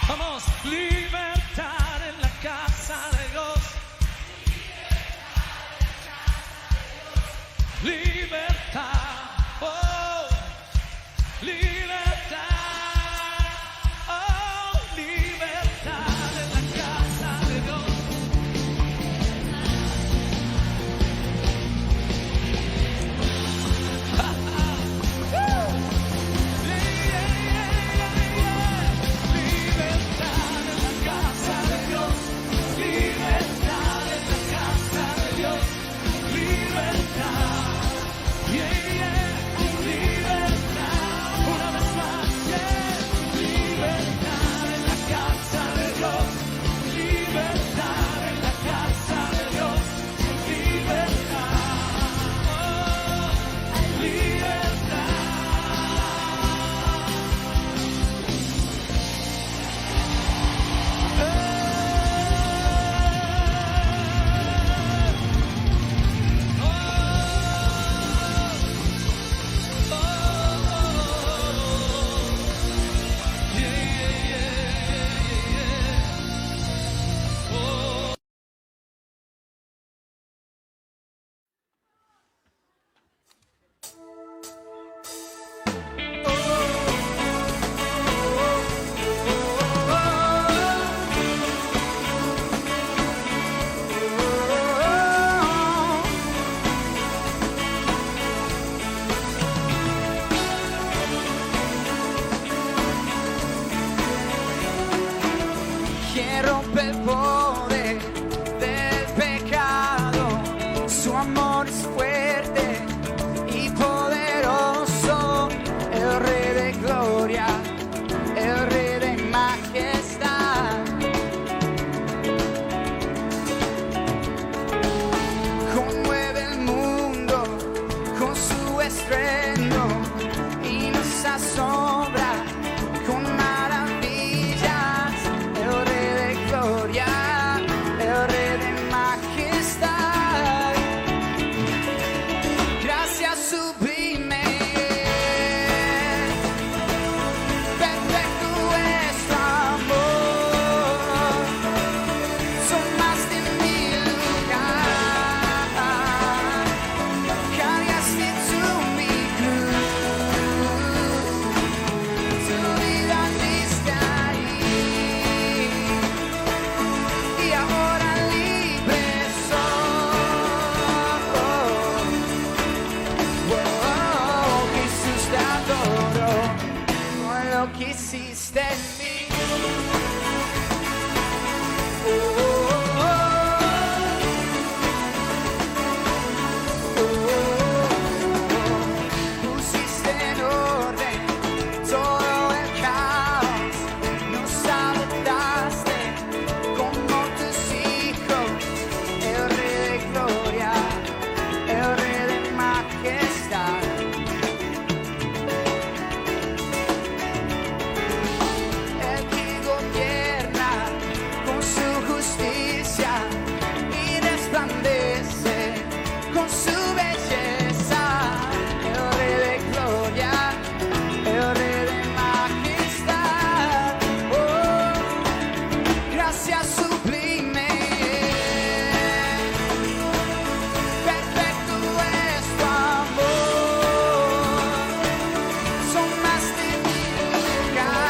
Vamos, libertad en la casa de Dios. Libertad, oh, libertad, oh, libertad en la casa de Dios. Libertad en la casa de Dios, libertad en la casa de Dios, libertad. Yeah, yeah, libertad, una vez más, yeah, libertad en la casa de Dios, libertad en la casa de Dios, libertad, oh, libertad. Quien rompe el poder del pecado, su amor es fuerte y poderoso, el Rey de gloria, el Rey de majestad. Conmueve el mundo con su estruendo y nos asombra con maravillas. El Rey de gloria, el Rey de majestad. Gracias sublime, perfecto es tu amor. Son más de 1000 lugares, cargaste tú mi cruz, tu vida diste ahí, y ahora libre soy. Jesús te adoro por lo que hiciste en mí. Pusiste en orden todo el caos, nos adoptaste como tus hijos, el Rey de gloria, el Rey de majestad. El que gobierna con su justicia y resplandece con su belleza, el Rey de gloria, el Rey de majestad. Oh, gracias sublime, perfecto es tu amor. Son más de 1000 lugares,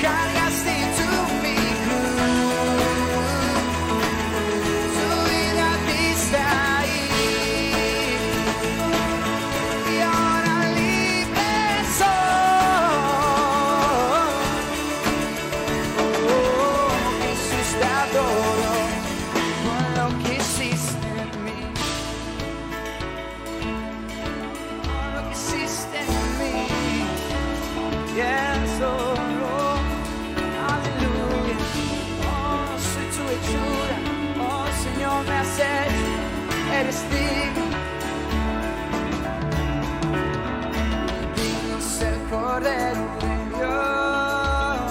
cargaste tú mi cruz, tu vida diste ahí, y ahora libre soy. Jesús te adoro por lo que hiciste en mí, por lo que hiciste en mí. Yes, oh, aleluya. Oh, soy tu hechura, oh Señor, me has hecho, eres digno. Digno es el Cordero de Dios,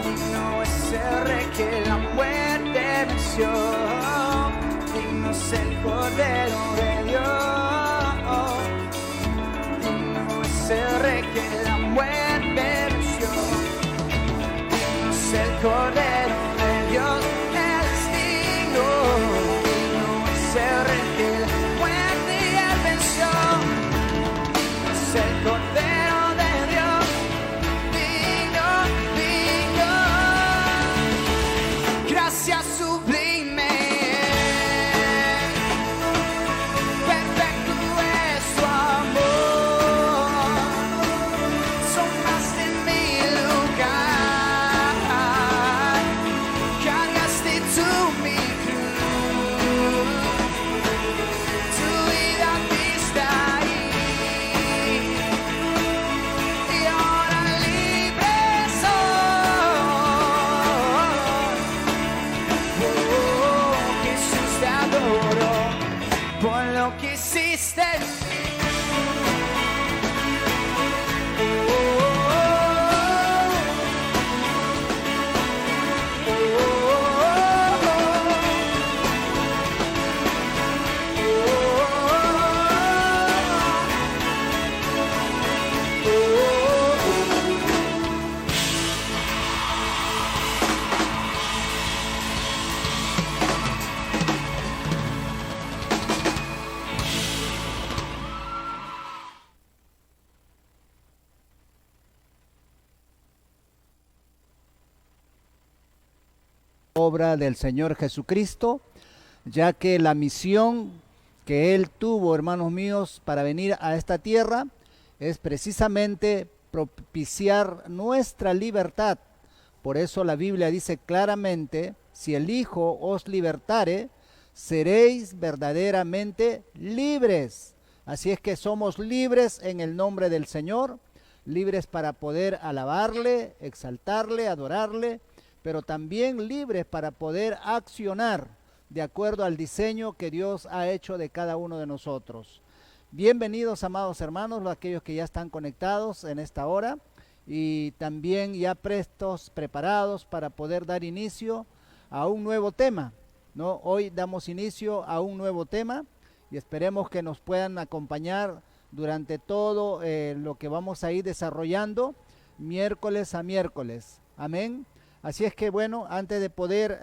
digno es el Rey que la muerte venció, digno es el Cordero de Dios, digno es el Rey que la muerte venció. obra del Señor Jesucristo, ya que la misión que Él tuvo, hermanos míos, para venir a esta tierra es precisamente propiciar nuestra libertad. Por eso la Biblia dice claramente, si el Hijo os libertare, seréis verdaderamente libres. Así es que somos libres en el nombre del Señor, libres para poder alabarle, exaltarle, adorarle, pero también libres para poder accionar de acuerdo al diseño que Dios ha hecho de cada uno de nosotros. Bienvenidos, amados hermanos, aquellos que ya están conectados en esta hora y también ya prestos, preparados para poder dar inicio a un nuevo tema, ¿no? Hoy damos inicio a un nuevo tema y esperemos que nos puedan acompañar durante todo lo que vamos a ir desarrollando miércoles a miércoles. Amén. Así es que bueno, antes de poder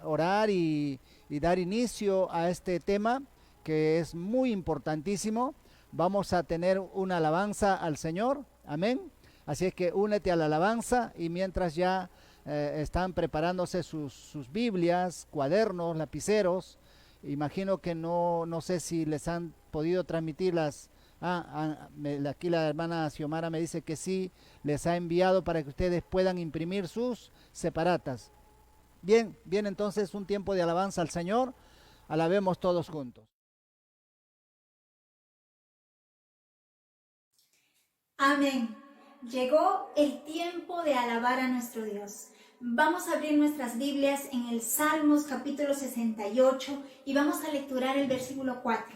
orar y dar inicio a este tema, que es muy importantísimo, vamos a tener una alabanza al Señor. Amén. Así es que únete a la alabanza y mientras ya están preparándose sus Biblias, cuadernos, lapiceros, imagino que no sé si les han podido transmitir las... aquí la hermana Xiomara me dice que sí, les ha enviado para que ustedes puedan imprimir sus separatas. Bien, entonces un tiempo de alabanza al Señor, alabemos todos juntos. Amén. Llegó el tiempo de alabar a nuestro Dios. Vamos a abrir nuestras Biblias en el Salmos capítulo 68 y vamos a lecturar el versículo 4.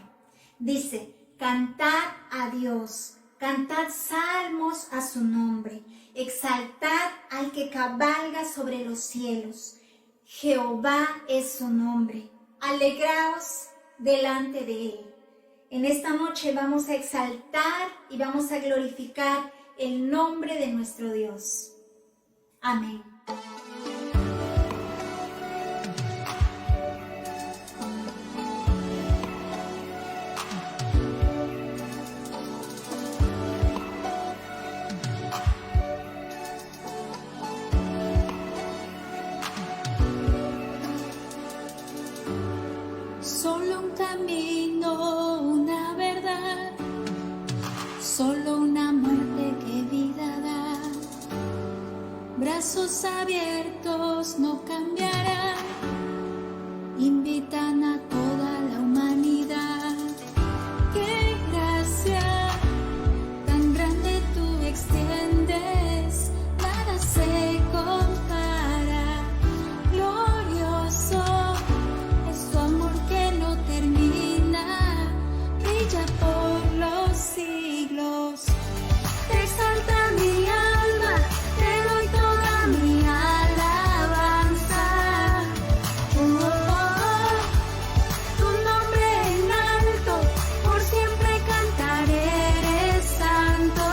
Dice: cantad a Dios, cantad salmos a su nombre, exaltad al que cabalga sobre los cielos. Jehová es su nombre, alegraos delante de él. En esta noche vamos a exaltar y vamos a glorificar el nombre de nuestro Dios. Amén. Solo un camino, una verdad, solo una muerte que vida da. Brazos abiertos no cambiarán, invitan a toda la humanidad. ¡Qué gracia tan grande tú extiendes! Nada se compara, glorioso es tu amor que no termina, brilla por los siglos. Te exalta mi alma, te doy toda mi alabanza. Tu nombre en alto, por siempre cantaré, eres santo.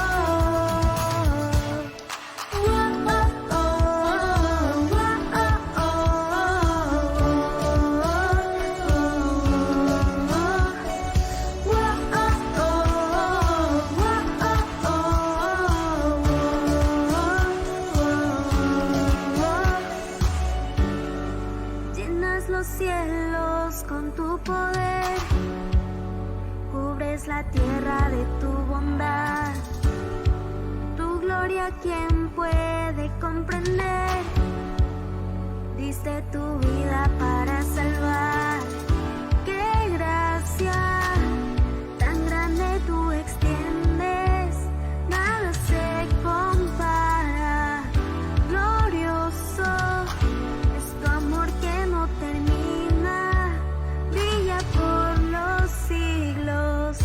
Llenas los cielos con tu poder, cubres la tierra de tu bondad. Tu gloria, ¿quién puede comprender? Diste tu vida para salvar. ¡Qué gracia tan grande tú extiendes! Nada se compara, glorioso es tu amor que no termina, brilla por los siglos.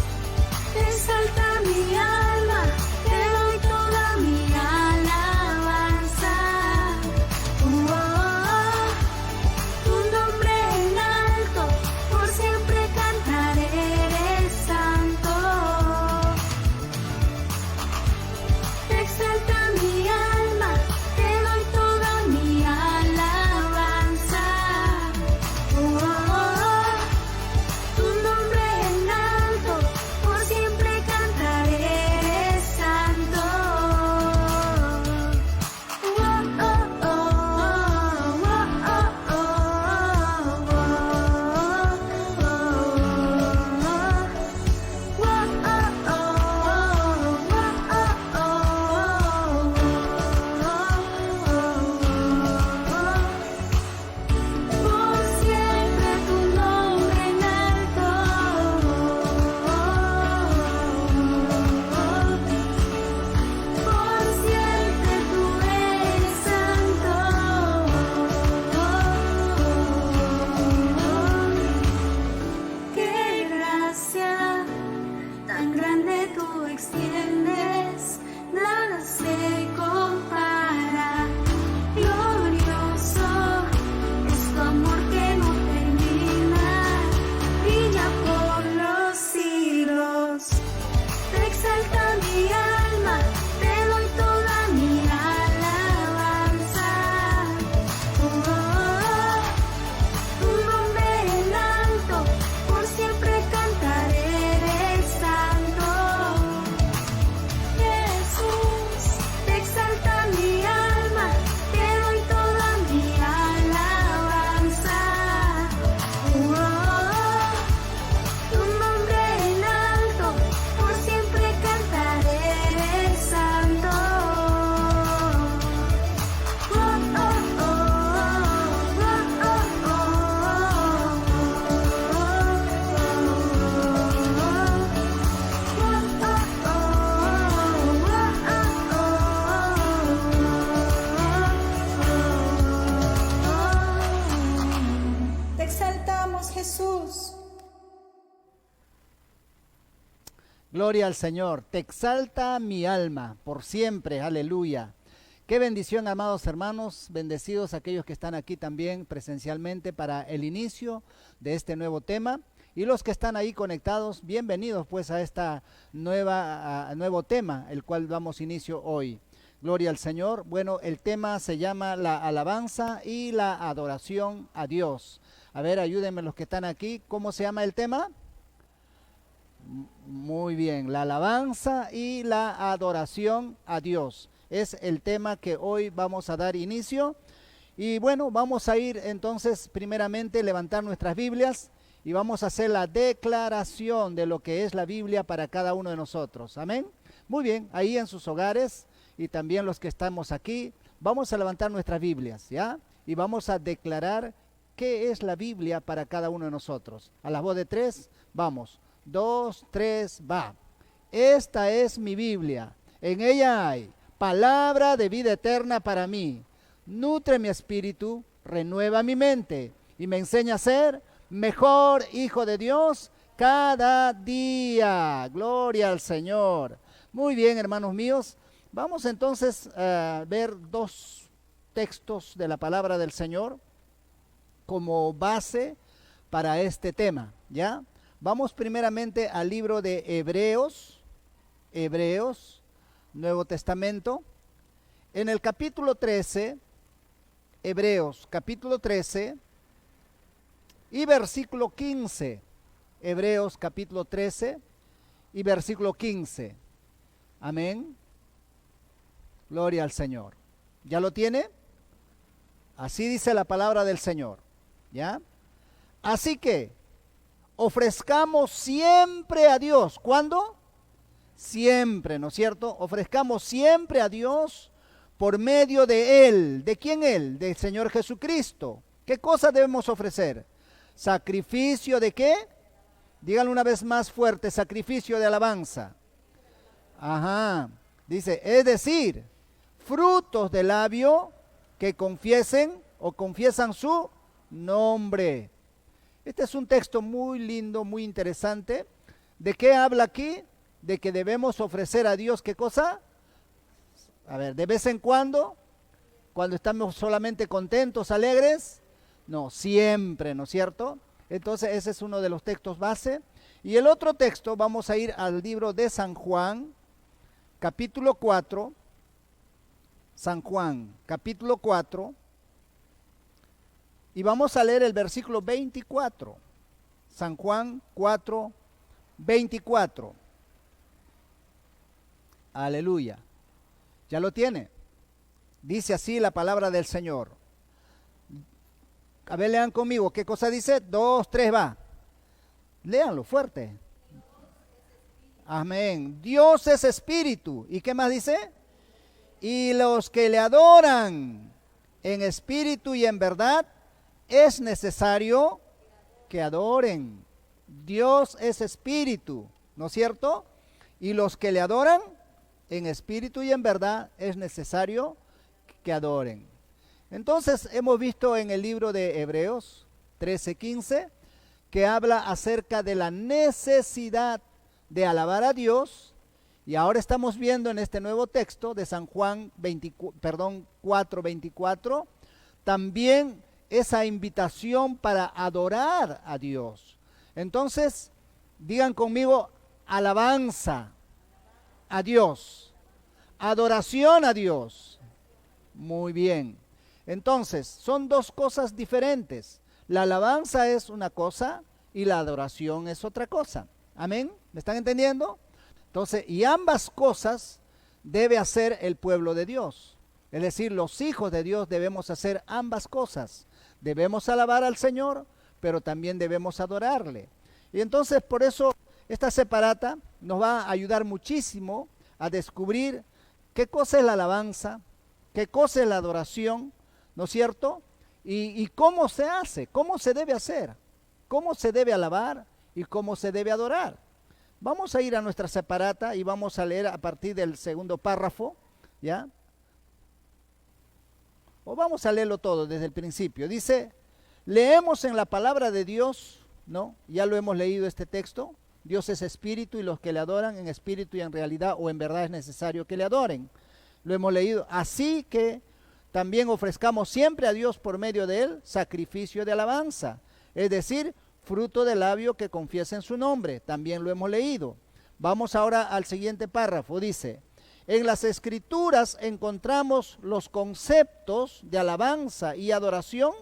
Te exalta mi alma, te doy toda mi alabanza. Tu nombre en alto, por siempre cantaré, Gloria al Señor. Te exalta mi alma por siempre. Aleluya. Qué bendición, amados hermanos. Bendecidos aquellos que están aquí también presencialmente para el inicio de este nuevo tema. Y los que están ahí conectados, bienvenidos pues a esta nuevo tema, el cual damos inicio hoy. Gloria al Señor. Bueno, el tema se llama la alabanza y la adoración a Dios. A ver, ayúdenme los que están aquí. ¿Cómo se llama el tema? Muy bien, la alabanza y la adoración a Dios. Es el tema que hoy vamos a dar inicio. Y bueno, vamos a ir entonces primeramente levantar nuestras Biblias y vamos a hacer la declaración de lo que es la Biblia para cada uno de nosotros. Amén. Muy bien, ahí en sus hogares y también los que estamos aquí, vamos a levantar nuestras Biblias, ¿ya? Y vamos a declarar qué es la Biblia para cada uno de nosotros. A la voz de 3, vamos. 2, 3, va. Esta es mi Biblia. En ella hay palabra de vida eterna para mí. Nutre mi espíritu, renueva mi mente y me enseña a ser mejor hijo de Dios cada día. Gloria al Señor. Muy bien, hermanos míos. Vamos entonces a ver dos textos de la palabra del Señor como base para este tema, ¿ya? Vamos primeramente al libro de Hebreos, Nuevo Testamento. En el capítulo 13, Hebreos capítulo 13 y versículo 15. Hebreos capítulo 13 y versículo 15. Amén. Gloria al Señor. ¿Ya lo tiene? Así dice la palabra del Señor, ¿ya? Así que ofrezcamos siempre a Dios. ¿Cuándo? Siempre, ¿no es cierto? Ofrezcamos siempre a Dios por medio de Él. ¿De quién Él? Del Señor Jesucristo. ¿Qué cosa debemos ofrecer? ¿Sacrificio de qué? Díganlo una vez más fuerte, sacrificio de alabanza. Ajá. Dice, es decir, frutos de labio que confiesen o confiesan su nombre. Este es un texto muy lindo, muy interesante. ¿De qué habla aquí? De que debemos ofrecer a Dios, ¿qué cosa? A ver, ¿de vez en cuando? ¿Cuando estamos solamente contentos, alegres? No, siempre, ¿no es cierto? Entonces ese es uno de los textos base. Y el otro texto, vamos a ir al libro de San Juan, capítulo 4. San Juan, capítulo 4. Y vamos a leer el versículo 24. San Juan 4, 24. Aleluya. ¿Ya lo tiene? Dice así la palabra del Señor. A ver, lean conmigo. ¿Qué cosa dice? 2, 3, va. Léanlo fuerte. Amén. Dios es espíritu. ¿Y qué más dice? Y los que le adoran en espíritu y en verdad, es necesario que adoren. Dios es espíritu, ¿no es cierto? Y los que le adoran en espíritu y en verdad, es necesario que adoren. Entonces hemos visto en el libro de Hebreos 13:15 que habla acerca de la necesidad de alabar a Dios. Y ahora estamos viendo en este nuevo texto de San Juan 4:24 también esa invitación para adorar a Dios. Entonces, digan conmigo, alabanza a Dios, adoración a Dios. Muy bien. Entonces, son dos cosas diferentes. La alabanza es una cosa y la adoración es otra cosa. Amén. ¿Me están entendiendo? Entonces, y ambas cosas debe hacer el pueblo de Dios. Es decir, los hijos de Dios debemos hacer ambas cosas. Debemos alabar al Señor, pero también debemos adorarle. Y entonces, por eso, esta separata nos va a ayudar muchísimo a descubrir qué cosa es la alabanza, qué cosa es la adoración, ¿no es cierto? Y cómo se hace, cómo se debe hacer, cómo se debe alabar y cómo se debe adorar. Vamos a ir a nuestra separata y vamos a leer a partir del segundo párrafo, ¿ya? O vamos a leerlo todo desde el principio. Dice, leemos en la palabra de Dios, ¿no? Ya lo hemos leído este texto, Dios es espíritu y los que le adoran en espíritu y en realidad o en verdad es necesario que le adoren. Lo hemos leído. Así que también ofrezcamos siempre a Dios por medio de él sacrificio de alabanza, es decir, fruto del labio que confiesa en su nombre. También lo hemos leído. Vamos ahora al siguiente párrafo. Dice, en las escrituras encontramos los conceptos de alabanza y adoración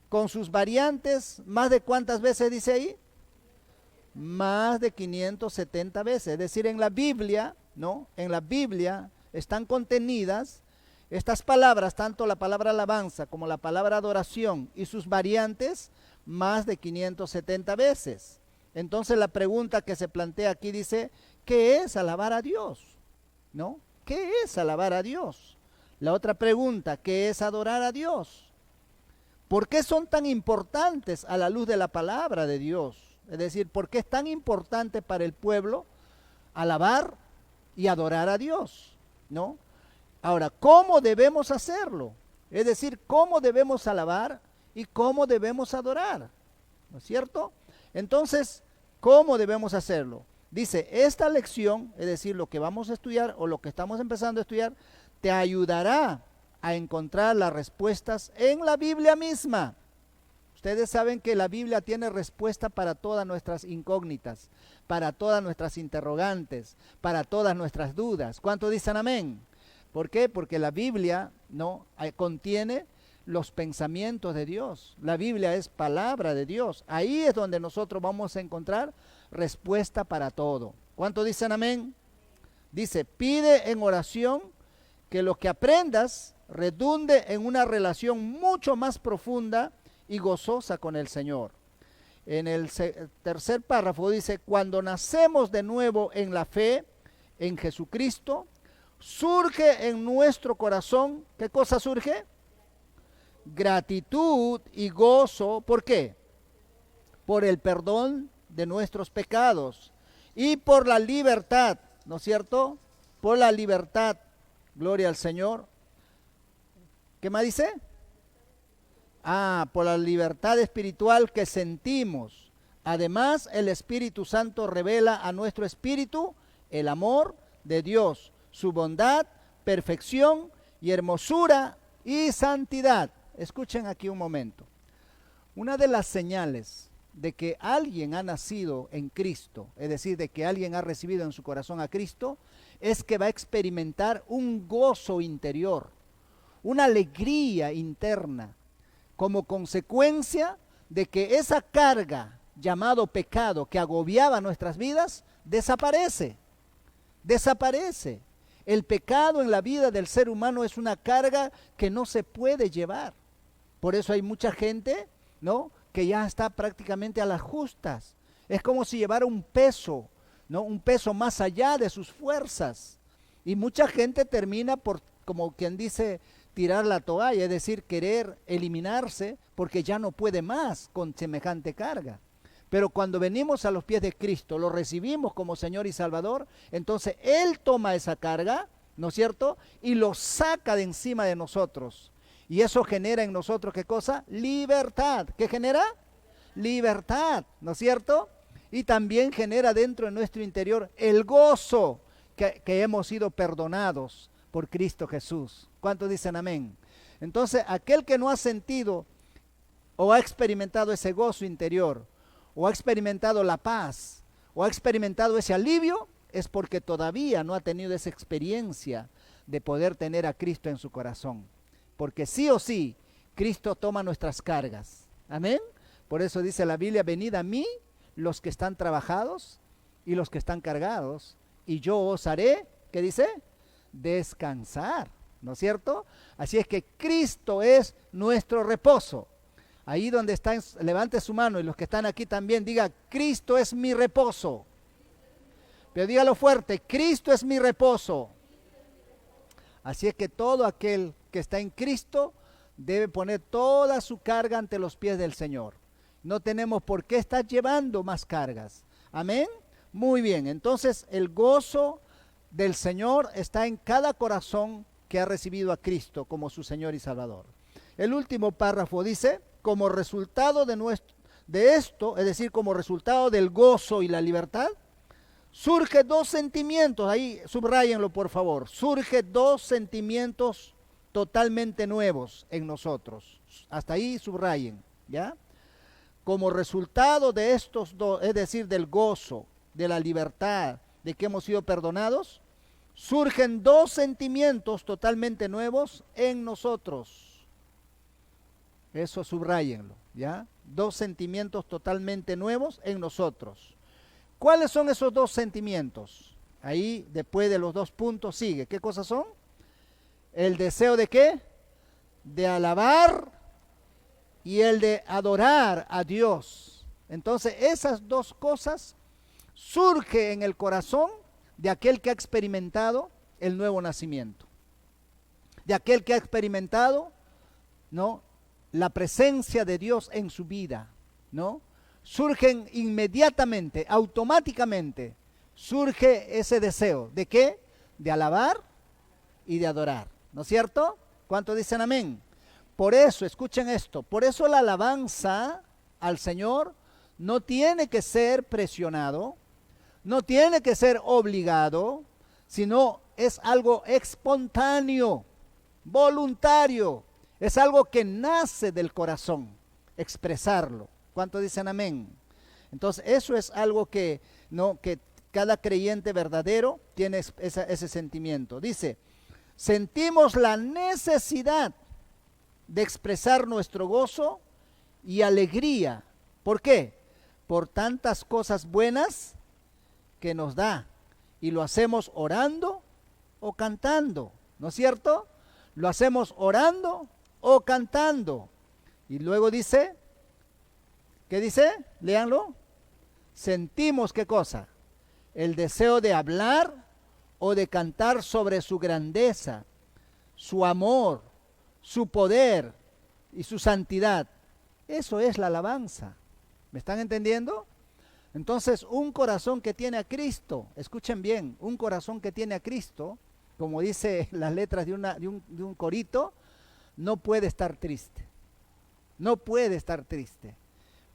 con sus variantes, ¿más de cuántas veces dice ahí? Más de 570 veces. Es decir, en la Biblia, ¿no? En la Biblia están contenidas estas palabras, tanto la palabra alabanza como la palabra adoración y sus variantes, más de 570 veces. Entonces la pregunta que se plantea aquí dice, ¿qué es alabar a Dios? ¿No? ¿Qué es alabar a Dios? La otra pregunta, ¿qué es adorar a Dios? ¿Por qué son tan importantes a la luz de la palabra de Dios? Es decir, ¿por qué es tan importante para el pueblo alabar y adorar a Dios? ¿No? Ahora, ¿cómo debemos hacerlo? Es decir, ¿cómo debemos alabar y cómo debemos adorar? ¿No es cierto? Entonces, ¿cómo debemos hacerlo? Dice, esta lección, es decir, lo que vamos a estudiar o lo que estamos empezando a estudiar, te ayudará a encontrar las respuestas en la Biblia misma. Ustedes saben que la Biblia tiene respuesta para todas nuestras incógnitas, para todas nuestras interrogantes, para todas nuestras dudas. ¿Cuántos dicen amén? ¿Por qué? Porque la Biblia no contiene los pensamientos de Dios. La Biblia es palabra de Dios. Ahí es donde nosotros vamos a encontrar respuesta para todo. ¿Cuántos dicen amén? Dice, pide en oración que lo que aprendas redunde en una relación mucho más profunda y gozosa con el Señor. En el tercer párrafo dice, cuando nacemos de nuevo en la fe en Jesucristo, surge en nuestro corazón, ¿qué cosa surge? Gratitud y gozo, ¿por qué? Por el perdón de nuestros pecados y por la libertad, ¿no es cierto? Por la libertad, gloria al Señor. ¿Qué más dice? Por la libertad espiritual que sentimos. Además, el Espíritu Santo revela a nuestro espíritu el amor de Dios, su bondad, perfección y hermosura y santidad. Escuchen aquí un momento. Una de las señales de que alguien ha nacido en Cristo, es decir, de que alguien ha recibido en su corazón a Cristo, es que va a experimentar un gozo interior, una alegría interna, como consecuencia de que esa carga llamado pecado que agobiaba nuestras vidas, desaparece. Desaparece. El pecado en la vida del ser humano es una carga que no se puede llevar. Por eso hay mucha gente, ¿no?, que ya está prácticamente a las justas. Es como si llevara un peso, ¿no?, un peso más allá de sus fuerzas. Y mucha gente termina por, como quien dice, tirar la toalla, es decir, querer eliminarse porque ya no puede más con semejante carga. Pero cuando venimos a los pies de Cristo, lo recibimos como Señor y Salvador, entonces Él toma esa carga, ¿no es cierto?, y lo saca de encima de nosotros. Y eso genera en nosotros, ¿qué cosa? Libertad. ¿Qué genera? Libertad, ¿no es cierto? Y también genera dentro de nuestro interior el gozo que hemos sido perdonados por Cristo Jesús. ¿Cuántos dicen amén? Entonces, aquel que no ha sentido o ha experimentado ese gozo interior, o ha experimentado la paz, o ha experimentado ese alivio, es porque todavía no ha tenido esa experiencia de poder tener a Cristo en su corazón. Porque sí o sí, Cristo toma nuestras cargas. Amén. Por eso dice la Biblia, venid a mí los que están trabajados y los que están cargados, y yo os haré, ¿qué dice? Descansar, ¿no es cierto? Así es que Cristo es nuestro reposo. Ahí donde están, levante su mano, y los que están aquí también, diga, Cristo es mi reposo. Pero dígalo fuerte, Cristo es mi reposo. Así es que todo aquel que está en Cristo debe poner toda su carga ante los pies del Señor. No tenemos por qué estar llevando más cargas. Amén. Muy bien, entonces el gozo del Señor está en cada corazón que ha recibido a Cristo como su Señor y Salvador. El último párrafo dice, como resultado de esto, es decir, como resultado del gozo y la libertad, surge dos sentimientos, ahí subrayenlo por favor, surge dos sentimientos totalmente nuevos en nosotros. Hasta ahí subrayen, ¿ya? Como resultado de estos dos, es decir, del gozo, de la libertad, de que hemos sido perdonados, surgen dos sentimientos totalmente nuevos en nosotros. Eso subrayenlo, ¿ya? Dos sentimientos totalmente nuevos en nosotros. ¿Cuáles son esos dos sentimientos? Ahí, después de los dos puntos, sigue. ¿Qué cosas son? El deseo de ¿qué? De alabar y el de adorar a Dios. Entonces, esas dos cosas surgen en el corazón de aquel que ha experimentado el nuevo nacimiento. De aquel que ha experimentado, ¿no?, la presencia de Dios en su vida, ¿no? Surgen inmediatamente, automáticamente, surge ese deseo. ¿De qué? De alabar y de adorar, ¿no es cierto? ¿Cuántos dicen amén? Por eso, escuchen esto, por eso la alabanza al Señor no tiene que ser presionado, no tiene que ser obligado, sino es algo espontáneo, voluntario, es algo que nace del corazón, expresarlo. ¿Cuántos dicen amén? Entonces eso es algo que, ¿no?, que cada creyente verdadero tiene ese sentimiento. Dice, sentimos la necesidad de expresar nuestro gozo y alegría. ¿Por qué? Por tantas cosas buenas que nos da. Y lo hacemos orando o cantando, ¿no es cierto? Lo hacemos orando o cantando. Y luego dice, ¿qué dice? Léanlo. Sentimos, ¿qué cosa? El deseo de hablar o de cantar sobre su grandeza, su amor, su poder y su santidad. Eso es la alabanza. ¿Me están entendiendo? Entonces, un corazón que tiene a Cristo, escuchen bien, un corazón que tiene a Cristo, como dice las letras de un corito, no puede estar triste. No puede estar triste,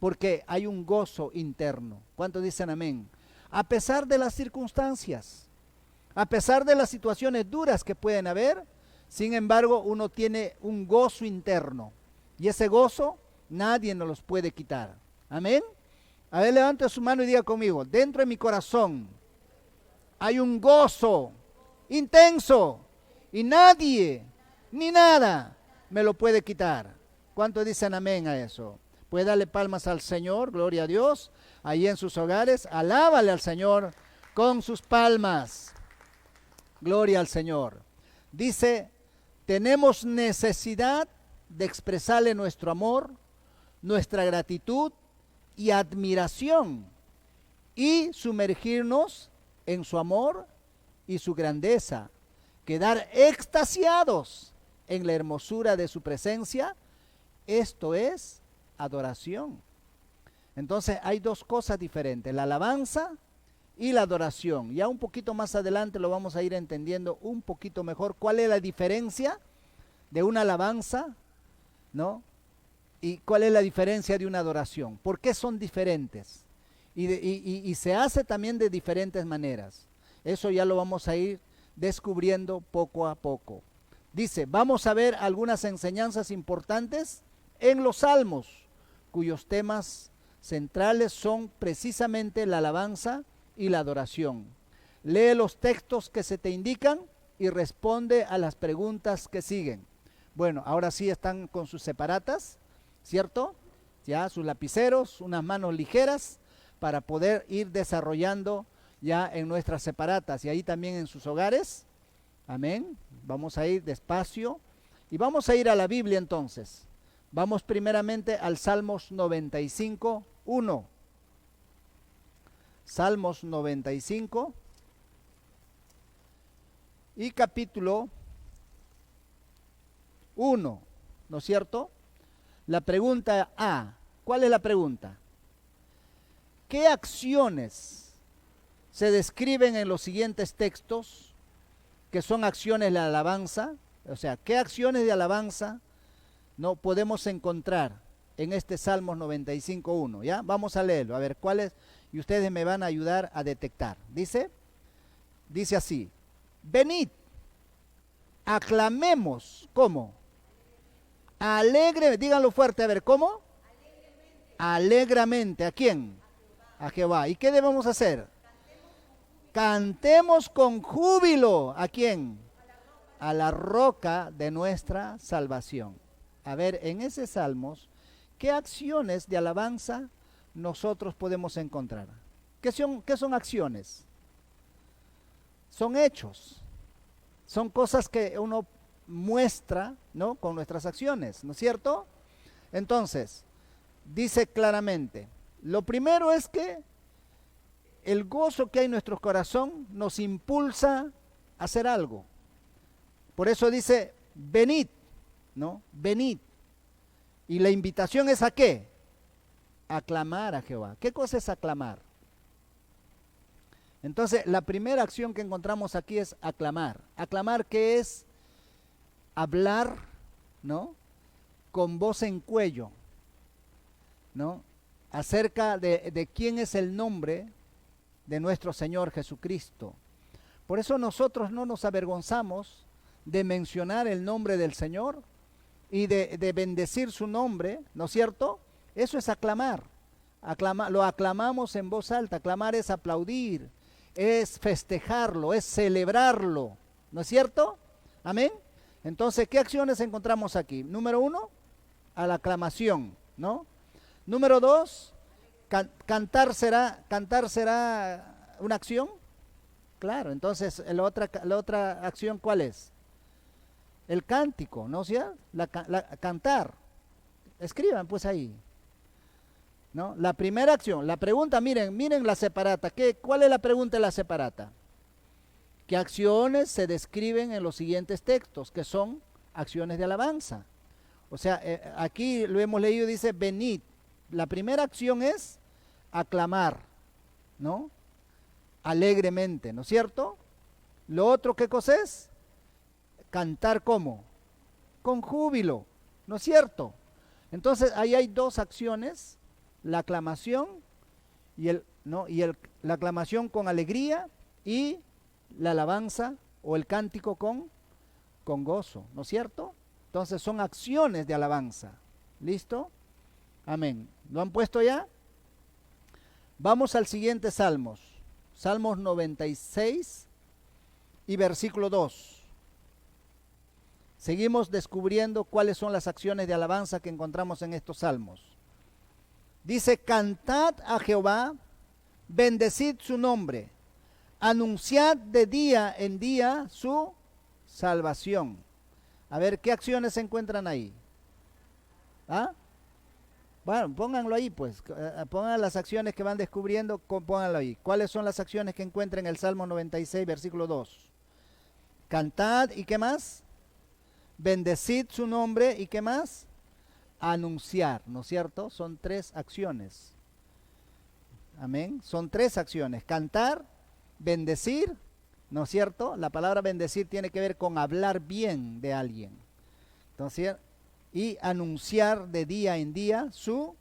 porque hay un gozo interno. ¿Cuántos dicen amén? A pesar de las circunstancias, a pesar de las situaciones duras que pueden haber, sin embargo, uno tiene un gozo interno. Y ese gozo nadie nos los puede quitar. Amén. A ver, levante su mano y diga conmigo, dentro de mi corazón hay un gozo intenso y nadie, ni nada, me lo puede quitar. ¿Cuántos dicen amén a eso? Puede darle palmas al Señor, gloria a Dios, ahí en sus hogares, alábale al Señor con sus palmas. Gloria al Señor. Dice, tenemos necesidad de expresarle nuestro amor, nuestra gratitud y admiración y sumergirnos en su amor y su grandeza, quedar extasiados en la hermosura de su presencia. Esto es adoración. Entonces hay dos cosas diferentes, la alabanza y la adoración. Ya un poquito más adelante lo vamos a ir entendiendo un poquito mejor cuál es la diferencia de una alabanza, ¿no?, y cuál es la diferencia de una adoración. ¿Por qué son diferentes? Y se hace también de diferentes maneras. Eso ya lo vamos a ir descubriendo poco a poco. Dice, vamos a ver algunas enseñanzas importantes en los salmos, cuyos temas centrales son precisamente la alabanza y la adoración. Lee los textos que se te indican y responde a las preguntas que siguen. Bueno, ahora sí están con sus separatas, ¿cierto? Ya sus lapiceros, unas manos ligeras para poder ir desarrollando ya en nuestras separatas y ahí también en sus hogares. Amén. Vamos a ir despacio y vamos a ir a la Biblia entonces. Vamos primeramente al Salmos 95, 1. Salmos 95 y capítulo 1, ¿no es cierto? La pregunta A, ¿cuál es la pregunta? ¿Qué acciones se describen en los siguientes textos que son acciones de alabanza? O sea, ¿qué acciones de alabanza no podemos encontrar en este Salmos 95:1? ¿Ya? Vamos a leerlo, a ver cuál es, y ustedes me van a ayudar a detectar. Dice así: venid, aclamemos, ¿cómo? Alegre, díganlo fuerte, a ver, ¿cómo? Alegremente, ¿a quién? A Jehová. ¿Y qué debemos hacer? Cantemos con júbilo, ¿a quién? A la roca de nuestra salvación. A ver, en ese Salmos, ¿qué acciones de alabanza nosotros podemos encontrar? ¿Qué son acciones? Son hechos, son cosas que uno muestra, ¿no?, con nuestras acciones, ¿no es cierto? Entonces, dice claramente, lo primero es que el gozo que hay en nuestro corazón nos impulsa a hacer algo. Por eso dice, venid, ¿no? Venid. Y la invitación es ¿a qué? Aclamar a Jehová. ¿Qué cosa es aclamar? Entonces, la primera acción que encontramos aquí es aclamar. Aclamar, ¿qué es? Hablar, ¿no?, con voz en cuello, ¿no?, acerca de quién es el nombre de nuestro Señor Jesucristo. Por eso nosotros no nos avergonzamos de mencionar el nombre del Señor y de bendecir su nombre, ¿no es cierto? Eso es aclamar. Lo aclamamos en voz alta. Aclamar es aplaudir, es festejarlo, es celebrarlo, ¿no es cierto? Amén. Entonces, ¿qué acciones encontramos aquí? Número 1, a la aclamación, ¿no? Número 2, cantar será una acción. Claro, entonces la otra acción, ¿cuál es? El cántico, ¿no? O sea, cantar. Escriban pues ahí, ¿no? La primera acción, la pregunta, miren la separata. ¿Cuál es la pregunta de la separata? ¿Qué acciones se describen en los siguientes textos? Que son acciones de alabanza. O sea, aquí lo hemos leído, dice, venid. La primera acción es aclamar, ¿no? Alegremente, ¿no es cierto? Lo otro, ¿qué cosa es? Cantar, ¿cómo? Con júbilo, ¿no es cierto? Entonces, ahí hay dos acciones, la aclamación la aclamación con alegría y la alabanza o el cántico con gozo, ¿no es cierto? Entonces son acciones de alabanza. ¿Listo? Amén. ¿Lo han puesto ya? Vamos al siguiente Salmos. Salmos 96 y versículo 2. Seguimos descubriendo cuáles son las acciones de alabanza que encontramos en estos salmos. Dice, cantad a Jehová, bendecid su nombre, anunciad de día en día su salvación. A ver, ¿qué acciones se encuentran ahí? ¿Ah? Bueno, pónganlo ahí pues, pongan las acciones que van descubriendo, pónganlo ahí. ¿Cuáles son las acciones que encuentran en el Salmo 96, versículo 2? Cantad, ¿y qué más? Bendecid su nombre, ¿y qué más? Anunciar, ¿no es cierto? Son 3 acciones. Amén. Son 3 acciones. Cantar, bendecir, ¿no es cierto? La palabra bendecir tiene que ver con hablar bien de alguien. Entonces, y anunciar de día en día su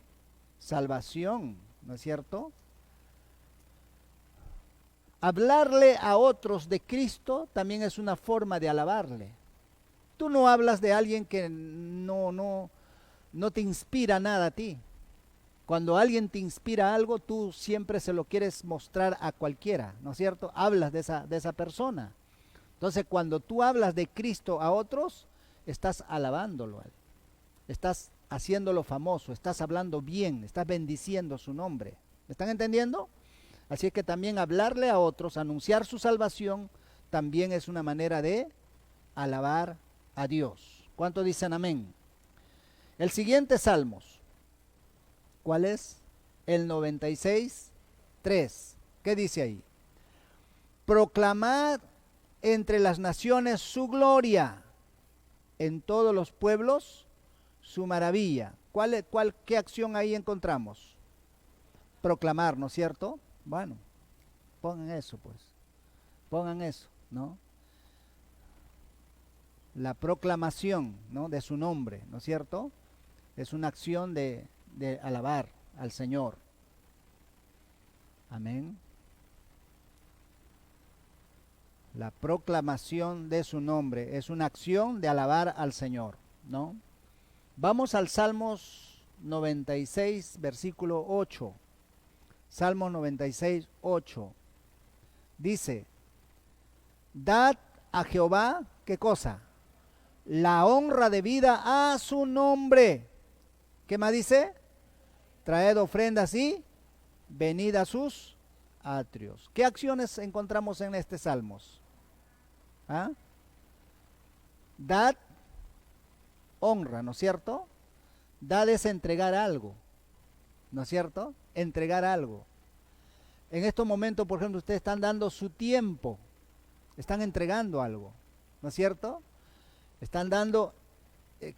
salvación, ¿no es cierto? Hablarle a otros de Cristo también es una forma de alabarle. Tú no hablas de alguien que no te inspira nada a ti. Cuando alguien te inspira algo, tú siempre se lo quieres mostrar a cualquiera, ¿no es cierto? Hablas de esa persona. Entonces, cuando tú hablas de Cristo a otros, estás alabándolo a él. Estás haciéndolo famoso, estás hablando bien, estás bendiciendo su nombre. ¿Me están entendiendo? Así es que también hablarle a otros, anunciar su salvación, también es una manera de alabar a Dios. ¿Cuántos dicen amén? El siguiente Salmos, ¿cuál es? El 96, 3. ¿Qué dice ahí? Proclamad entre las naciones su gloria, en todos los pueblos su maravilla. ¿Qué acción ahí encontramos? Proclamar, ¿no es cierto? Bueno, pongan eso pues, pongan eso, ¿no? La proclamación, ¿no?, de su nombre, ¿no es cierto? Es una acción de alabar al Señor. Amén. La proclamación de su nombre es una acción de alabar al Señor, ¿no? Vamos al Salmos 96, versículo 8. Salmo 96, 8. Dice, dad a Jehová, ¿qué cosa? La honra debida a su nombre. ¿Qué más dice? Traed ofrendas y venid a sus atrios. ¿Qué acciones encontramos en este Salmos? ¿Ah? Dad, honra, ¿no es cierto? Dad es entregar algo, ¿no es cierto? Entregar algo. En estos momentos, por ejemplo, ustedes están dando su tiempo, están entregando algo, ¿no es cierto? Están dando,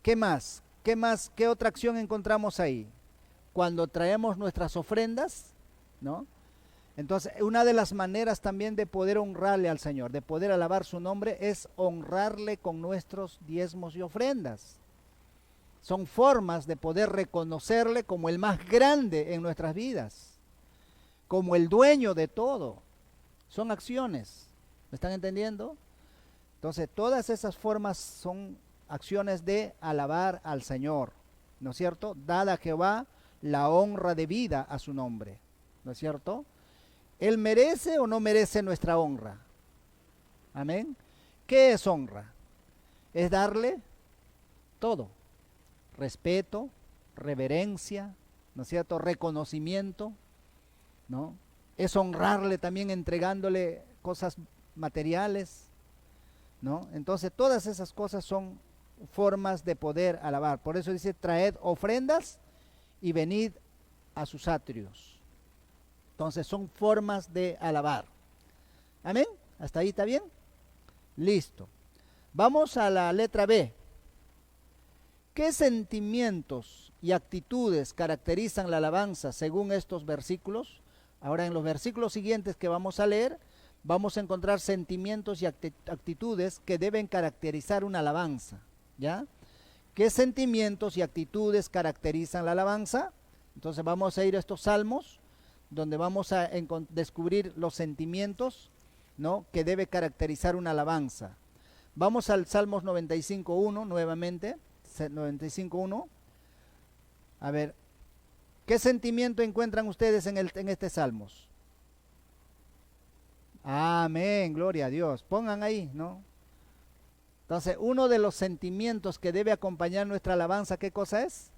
¿qué más? ¿Qué más? ¿Qué otra acción encontramos ahí? Cuando traemos nuestras ofrendas, ¿no? Entonces, una de las maneras también de poder honrarle al Señor, de poder alabar su nombre, es honrarle con nuestros diezmos y ofrendas. Son formas de poder reconocerle como el más grande en nuestras vidas, como el dueño de todo. Son acciones, ¿me están entendiendo? Entonces, todas esas formas son acciones de alabar al Señor, ¿no es cierto? Dad a Jehová la honra debida a su nombre, ¿no es cierto? ¿Él merece o no merece nuestra honra? Amén. ¿Qué es honra? Es darle todo. Respeto, reverencia, ¿no es cierto? Reconocimiento, ¿no? Es honrarle también entregándole cosas materiales, ¿no? Entonces todas esas cosas son formas de poder alabar. Por eso dice, traed ofrendas y venid a sus atrios. Entonces son formas de alabar. Amén. ¿Hasta ahí está bien? Listo. Vamos a la letra B. ¿Qué sentimientos y actitudes caracterizan la alabanza según estos versículos? Ahora en los versículos siguientes que vamos a leer, vamos a encontrar sentimientos y actitudes que deben caracterizar una alabanza. ¿Ya? ¿Qué sentimientos y actitudes caracterizan la alabanza? Entonces vamos a ir a estos salmos, donde vamos a descubrir los sentimientos, ¿no?, que debe caracterizar una alabanza. Vamos al Salmos 95.1 nuevamente, 95.1. A ver, ¿qué sentimiento encuentran ustedes en este Salmos? Amén, gloria a Dios. Pongan ahí, ¿no? Entonces, uno de los sentimientos que debe acompañar nuestra alabanza, ¿qué cosa es?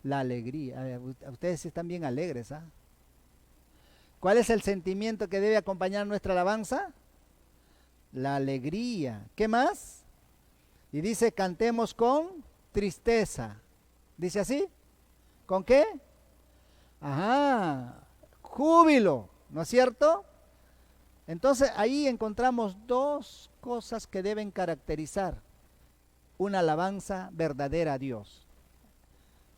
La alegría. A ver, ustedes están bien alegres, ¿ah? ¿Cuál es el sentimiento que debe acompañar nuestra alabanza? La alegría. ¿Qué más? Y dice, cantemos con tristeza. ¿Dice así? ¿Con qué? Ajá, júbilo, ¿no es cierto? Entonces ahí encontramos dos cosas que deben caracterizar una alabanza verdadera a Dios.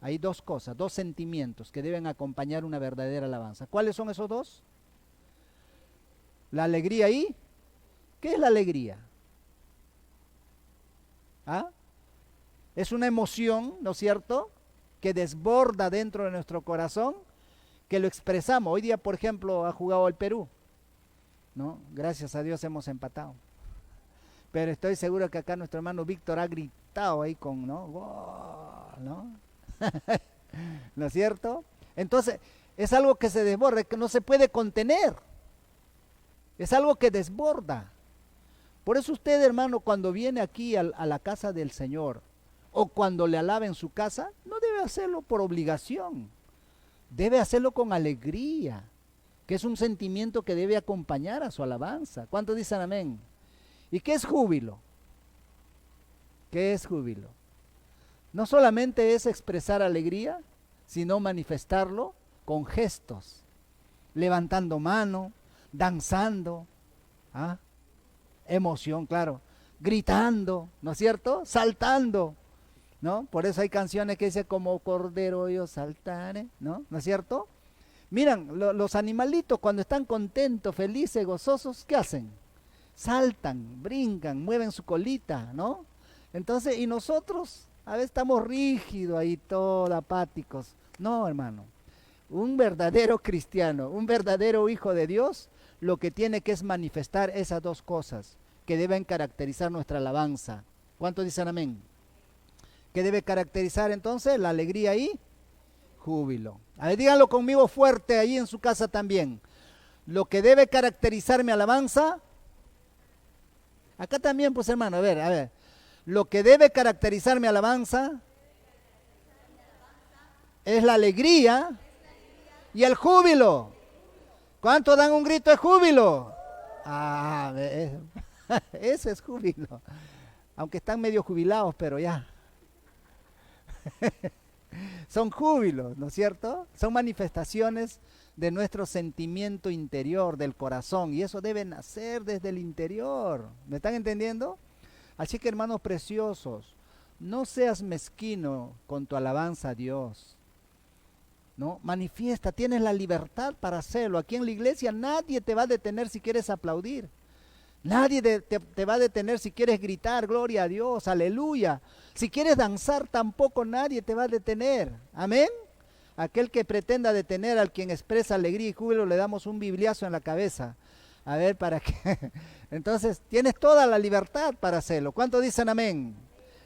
Hay dos cosas, dos sentimientos que deben acompañar una verdadera alabanza. ¿Cuáles son esos dos? La alegría y... ¿Qué es la alegría? ¿Ah? Es una emoción, ¿no es cierto?, que desborda dentro de nuestro corazón, que lo expresamos. Hoy día, por ejemplo, ha jugado el Perú, ¿no? Gracias a Dios hemos empatado. Pero estoy seguro que acá nuestro hermano Víctor ha gritado ahí con, ¿no? ¡Gol! ¿No? ¿No es cierto? Entonces, es algo que se desborda, que no se puede contener. Es algo que desborda. Por eso usted, hermano, cuando viene aquí a la casa del Señor, o cuando le alaba en su casa, no debe hacerlo por obligación. Debe hacerlo con alegría, que es un sentimiento que debe acompañar a su alabanza. ¿Cuántos dicen amén? ¿Y qué es júbilo? ¿Qué es júbilo? No solamente es expresar alegría, sino manifestarlo con gestos, levantando mano, danzando, ¿ah? Emoción, claro, gritando, ¿no es cierto? Saltando, ¿no? Por eso hay canciones que dicen como cordero yo saltaré, ¿no? ¿No es cierto? Miran, los animalitos cuando están contentos, felices, gozosos, ¿qué hacen? Saltan, brincan, mueven su colita, ¿no? Entonces, y nosotros A veces estamos rígidos ahí, todos apáticos. No, hermano. Un verdadero cristiano, un verdadero hijo de Dios, lo que tiene que es manifestar esas dos cosas que deben caracterizar nuestra alabanza. ¿Cuántos dicen amén? ¿Qué debe caracterizar entonces? La alegría y júbilo. A ver, díganlo conmigo fuerte ahí en su casa también. Lo que debe caracterizar mi alabanza. Acá también, pues hermano, a ver. Lo que debe caracterizar mi alabanza es la alegría y el júbilo. ¿Cuántos dan un grito de júbilo? Ah, ese es júbilo. Aunque están medio jubilados, pero ya. Son júbilos, ¿no es cierto? Son manifestaciones de nuestro sentimiento interior, del corazón, y eso debe nacer desde el interior. ¿Me están entendiendo? Así que, hermanos preciosos, no seas mezquino con tu alabanza a Dios. ¿No? Manifiesta, tienes la libertad para hacerlo. Aquí en la iglesia nadie te va a detener si quieres aplaudir. Nadie te va a detener si quieres gritar, gloria a Dios, aleluya. Si quieres danzar, tampoco nadie te va a detener. Amén. Aquel que pretenda detener al quien expresa alegría y júbilo, le damos un bibliazo en la cabeza. A ver, ¿para qué? Entonces, tienes toda la libertad para hacerlo. ¿Cuántos dicen amén?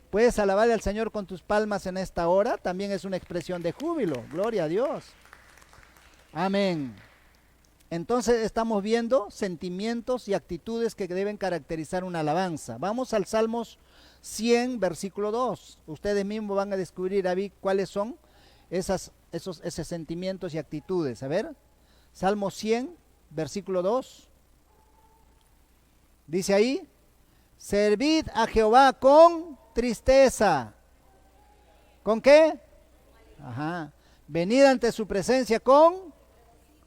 Puedes alabarle al Señor con tus palmas en esta hora. También es una expresión de júbilo. Gloria a Dios. Amén. Entonces estamos viendo sentimientos y actitudes que deben caracterizar una alabanza. Vamos al Salmos 100, versículo 2. Ustedes mismos van a descubrir ahí cuáles son esos sentimientos y actitudes. A ver, Salmos 100, versículo 2. Dice ahí, servid a Jehová con tristeza. ¿Con qué? Ajá. Venid ante su presencia con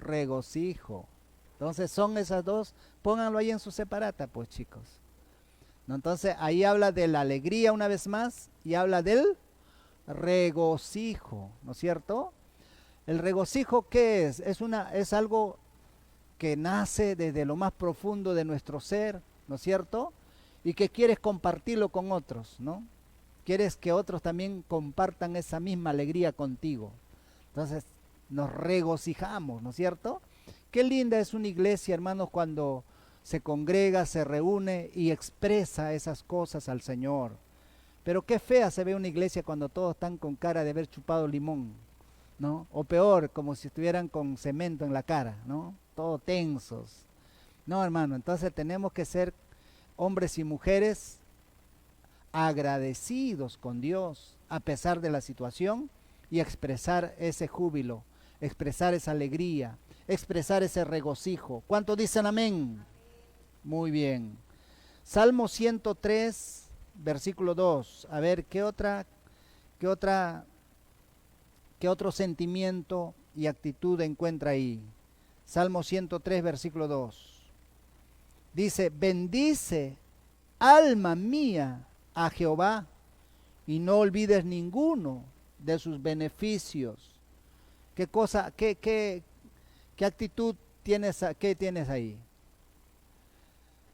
regocijo. Entonces son esas dos, pónganlo ahí en su separata, pues chicos. ¿No? Entonces ahí habla de la alegría una vez más y habla del regocijo, ¿no es cierto? El regocijo, ¿qué es? Es algo que nace desde lo más profundo de nuestro ser, ¿no es cierto? Y que quieres compartirlo con otros, ¿no? Quieres que otros también compartan esa misma alegría contigo. Entonces nos regocijamos, ¿no es cierto? Qué linda es una iglesia, hermanos, cuando se congrega, se reúne y expresa esas cosas al Señor. Pero qué fea se ve una iglesia cuando todos están con cara de haber chupado limón, ¿no? O peor, como si estuvieran con cemento en la cara, ¿no? Todos tensos. No, hermano, entonces tenemos que ser hombres y mujeres agradecidos con Dios a pesar de la situación y expresar ese júbilo, expresar esa alegría, expresar ese regocijo. ¿Cuántos dicen amén? Muy bien. Salmo 103, versículo 2. A ver, ¿qué otro sentimiento y actitud encuentra ahí? Salmo 103, versículo 2. Dice, bendice, alma mía, a Jehová, y no olvides ninguno de sus beneficios. ¿Qué actitud tienes, qué tienes ahí?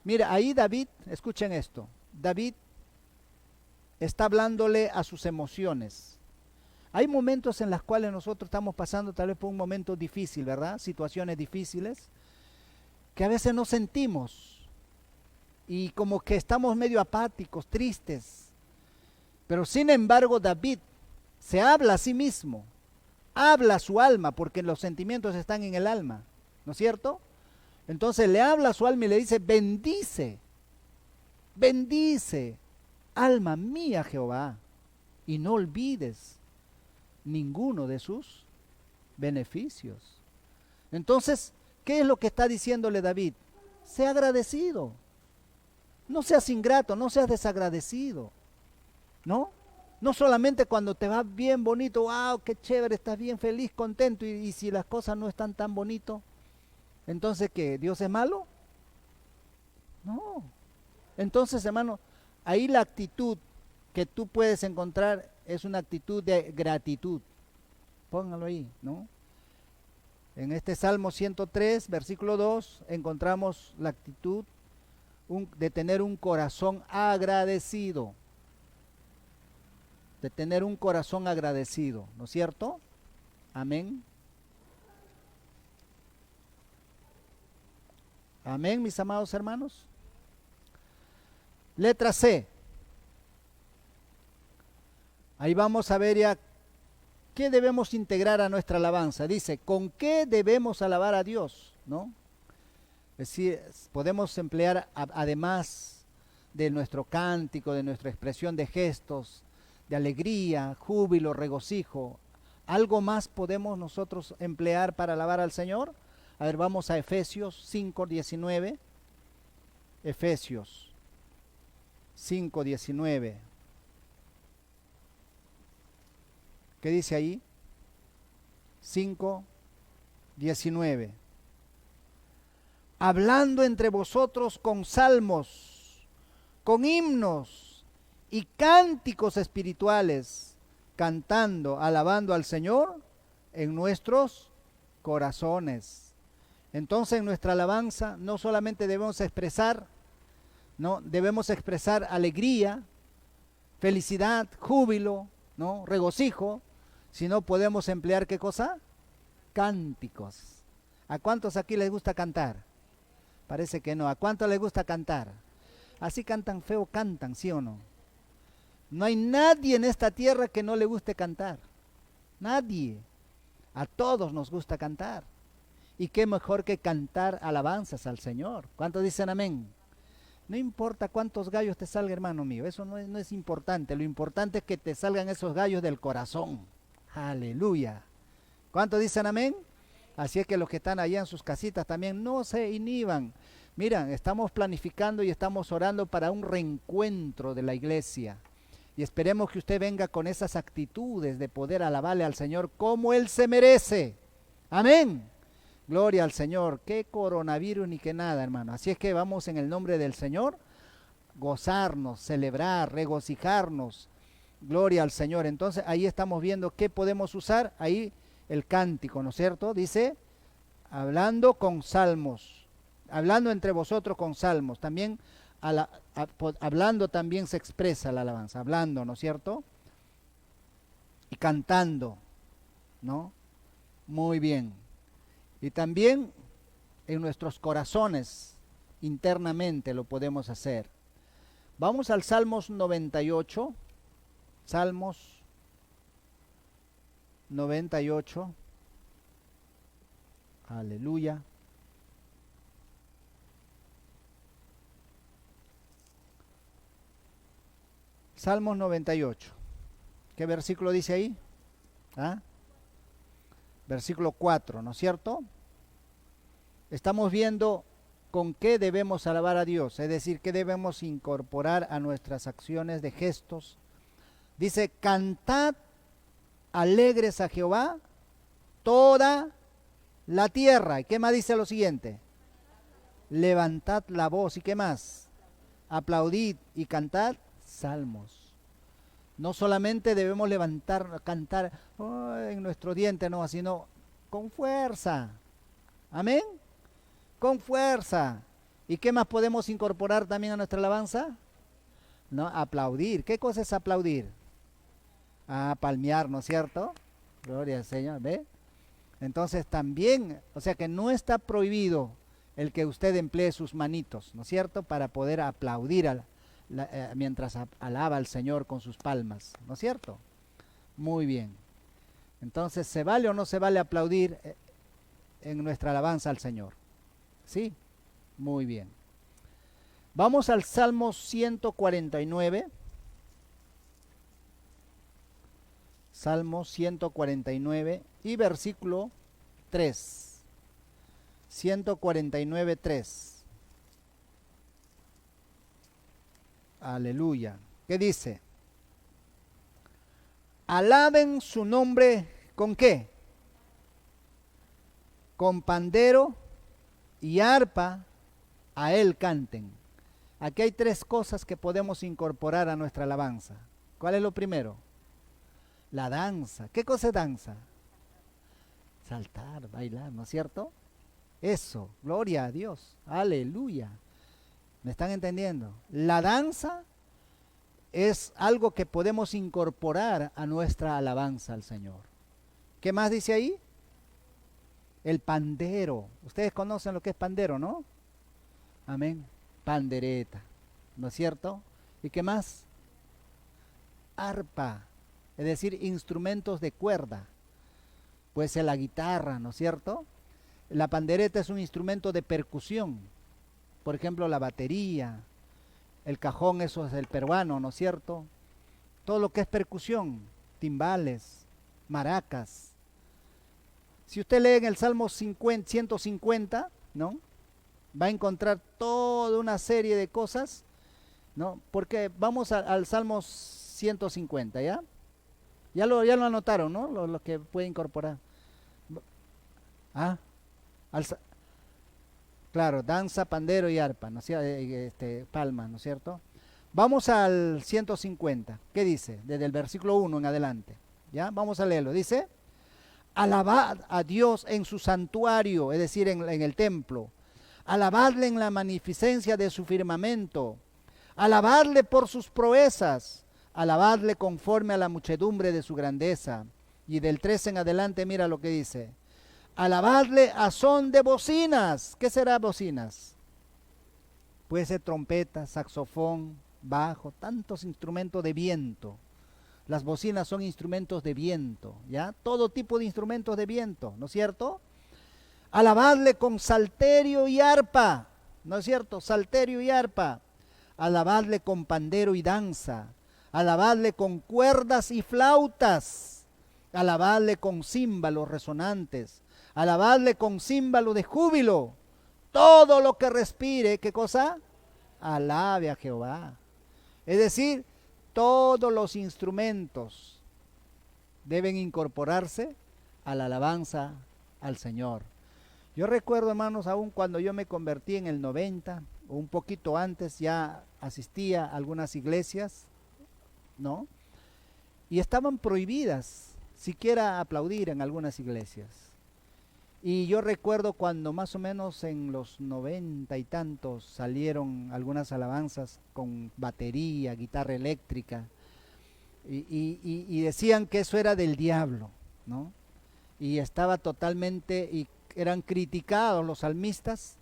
Mira, ahí David, escuchen esto, David está hablándole a sus emociones. Hay momentos en los cuales nosotros estamos pasando tal vez por un momento difícil, ¿verdad? Situaciones difíciles, que a veces no sentimos, y como que estamos medio apáticos, tristes. Pero sin embargo David se habla a sí mismo, habla a su alma, porque los sentimientos están en el alma, ¿no es cierto? Entonces le habla a su alma y le dice, bendice, bendice, alma mía Jehová, y no olvides ninguno de sus beneficios. Entonces, ¿qué es lo que está diciéndole David? Sea agradecido, no seas ingrato, no seas desagradecido, ¿no? No solamente cuando te va bien bonito, wow, qué chévere, estás bien feliz, contento, y si las cosas no están tan bonito, entonces ¿qué? ¿Dios es malo? No. Entonces, hermano, ahí la actitud que tú puedes encontrar es una actitud de gratitud. Póngalo ahí, ¿no? En este Salmo 103, versículo 2, encontramos la actitud de tener un corazón agradecido. de tener un corazón agradecido, ¿no es cierto? Amén. Amén, mis amados hermanos. Letra C. Ahí vamos a ver ya qué debemos integrar a nuestra alabanza. Dice, ¿con qué debemos alabar a Dios? ¿No? Es decir, podemos emplear además de nuestro cántico, de nuestra expresión de gestos, de alegría, júbilo, regocijo. ¿Algo más podemos nosotros emplear para alabar al Señor? A ver, vamos a Efesios 5:19. Efesios 5:19. ¿Qué dice ahí? 5:19. Hablando entre vosotros con salmos, con himnos y cánticos espirituales, cantando, alabando al Señor en nuestros corazones. Entonces en nuestra alabanza no solamente debemos expresar, ¿no? Debemos expresar alegría, felicidad, júbilo, ¿no? Regocijo, sino podemos emplear ¿qué cosa? Cánticos. ¿A cuántos aquí les gusta cantar? Parece que no. ¿A cuántos les gusta cantar? Así cantan feo, cantan, ¿sí o no? No hay nadie en esta tierra que no le guste cantar. Nadie. A todos nos gusta cantar. Y qué mejor que cantar alabanzas al Señor. ¿Cuántos dicen amén? No importa cuántos gallos te salga, hermano mío. Eso no es importante. Lo importante es que te salgan esos gallos del corazón. Aleluya. ¿Cuántos dicen amén? Así es que los que están allá en sus casitas también no se inhiban. Miren, estamos planificando y estamos orando para un reencuentro de la iglesia. Y esperemos que usted venga con esas actitudes de poder alabarle al Señor como Él se merece. Amén. Gloria al Señor. Qué coronavirus ni qué nada, hermano. Así es que vamos en el nombre del Señor, gozarnos, celebrar, regocijarnos. Gloria al Señor. Entonces ahí estamos viendo qué podemos usar. Ahí el cántico, ¿no es cierto? Dice, hablando con salmos, hablando entre vosotros con salmos. También hablando también se expresa la alabanza, hablando, ¿no es cierto? Y cantando, ¿no? Muy bien. Y también en nuestros corazones, internamente lo podemos hacer. Vamos al Salmos 98. Salmos 98. Aleluya. Salmos 98. ¿Qué versículo dice ahí? ¿Ah? Versículo 4, ¿no es cierto? Estamos viendo con qué debemos alabar a Dios, es decir, qué debemos incorporar a nuestras acciones de gestos. Dice, cantad alegres a Jehová toda la tierra. ¿Y qué más dice lo siguiente? Levantad la voz. ¿Y qué más? Aplaudid y cantad salmos. No solamente debemos cantar en nuestro diente, no, sino con fuerza. Amén. Con fuerza. ¿Y qué más podemos incorporar también a nuestra alabanza? No, aplaudir. ¿Qué cosa es aplaudir? Palmear, ¿no es cierto? Gloria al Señor, ¿ve? Entonces también, o sea que no está prohibido el que usted emplee sus manitos, ¿no es cierto? Para poder aplaudir mientras alaba al Señor con sus palmas, ¿no es cierto? Muy bien. Entonces, ¿se vale o no se vale aplaudir en nuestra alabanza al Señor? ¿Sí? Muy bien. Vamos al Salmo 149. Salmo 149 y versículo 3. 149, 3. Aleluya. ¿Qué dice? Alaben su nombre, ¿con qué? Con pandero y arpa, a él canten. Aquí hay tres cosas que podemos incorporar a nuestra alabanza. ¿Cuál es lo primero? La danza. ¿Qué cosa es danza? Saltar, bailar, ¿no es cierto? Eso, gloria a Dios, aleluya. ¿Me están entendiendo? La danza es algo que podemos incorporar a nuestra alabanza al Señor. ¿Qué más dice ahí? El pandero. Ustedes conocen lo que es pandero, ¿no? Amén. Pandereta, ¿no es cierto? ¿Y qué más? Arpa, es decir, instrumentos de cuerda. Puede ser la guitarra, ¿no es cierto? La pandereta es un instrumento de percusión. Por ejemplo, la batería, el cajón, eso es el peruano, ¿no es cierto? Todo lo que es percusión, timbales, maracas. Si usted lee en el Salmo 150, ¿no? Va a encontrar toda una serie de cosas, ¿no? Porque vamos al Salmo 150, ¿ya? Ya lo anotaron, ¿no? Lo que puede incorporar. Ah, claro, danza, pandero y arpa, ¿no es cierto? Palma, ¿no es cierto? Vamos al 150. ¿Qué dice? Desde el versículo 1 en adelante. ¿Ya? Vamos a leerlo. Dice: alabad a Dios en su santuario, es decir, en el templo. Alabadle en la magnificencia de su firmamento. Alabadle por sus proezas. Alabadle conforme a la muchedumbre de su grandeza. Y del 13 en adelante, mira lo que dice: alabadle a son de bocinas. ¿Qué será bocinas? Puede ser trompeta, saxofón, bajo, tantos instrumentos de viento. Las bocinas son instrumentos de viento, ¿ya? Todo tipo de instrumentos de viento, ¿no es cierto? Alabadle con salterio y arpa, ¿no es cierto? Salterio y arpa. Alabadle con pandero y danza. Alabadle con cuerdas y flautas. Alabadle con címbalos resonantes. Alabadle con címbalo de júbilo. Todo lo que respire, ¿qué cosa? Alabe a Jehová. Es decir, todos los instrumentos deben incorporarse a la alabanza al Señor. Yo recuerdo, hermanos, aún cuando yo me convertí en el 90, o un poquito antes, ya asistía a algunas iglesias, ¿no? Y estaban prohibidas siquiera aplaudir en algunas iglesias. Y yo recuerdo cuando más o menos en los 90 y tantos salieron algunas alabanzas con batería, guitarra eléctrica, y decían que eso era del diablo, ¿no? Y estaba totalmente, y eran criticados los salmistas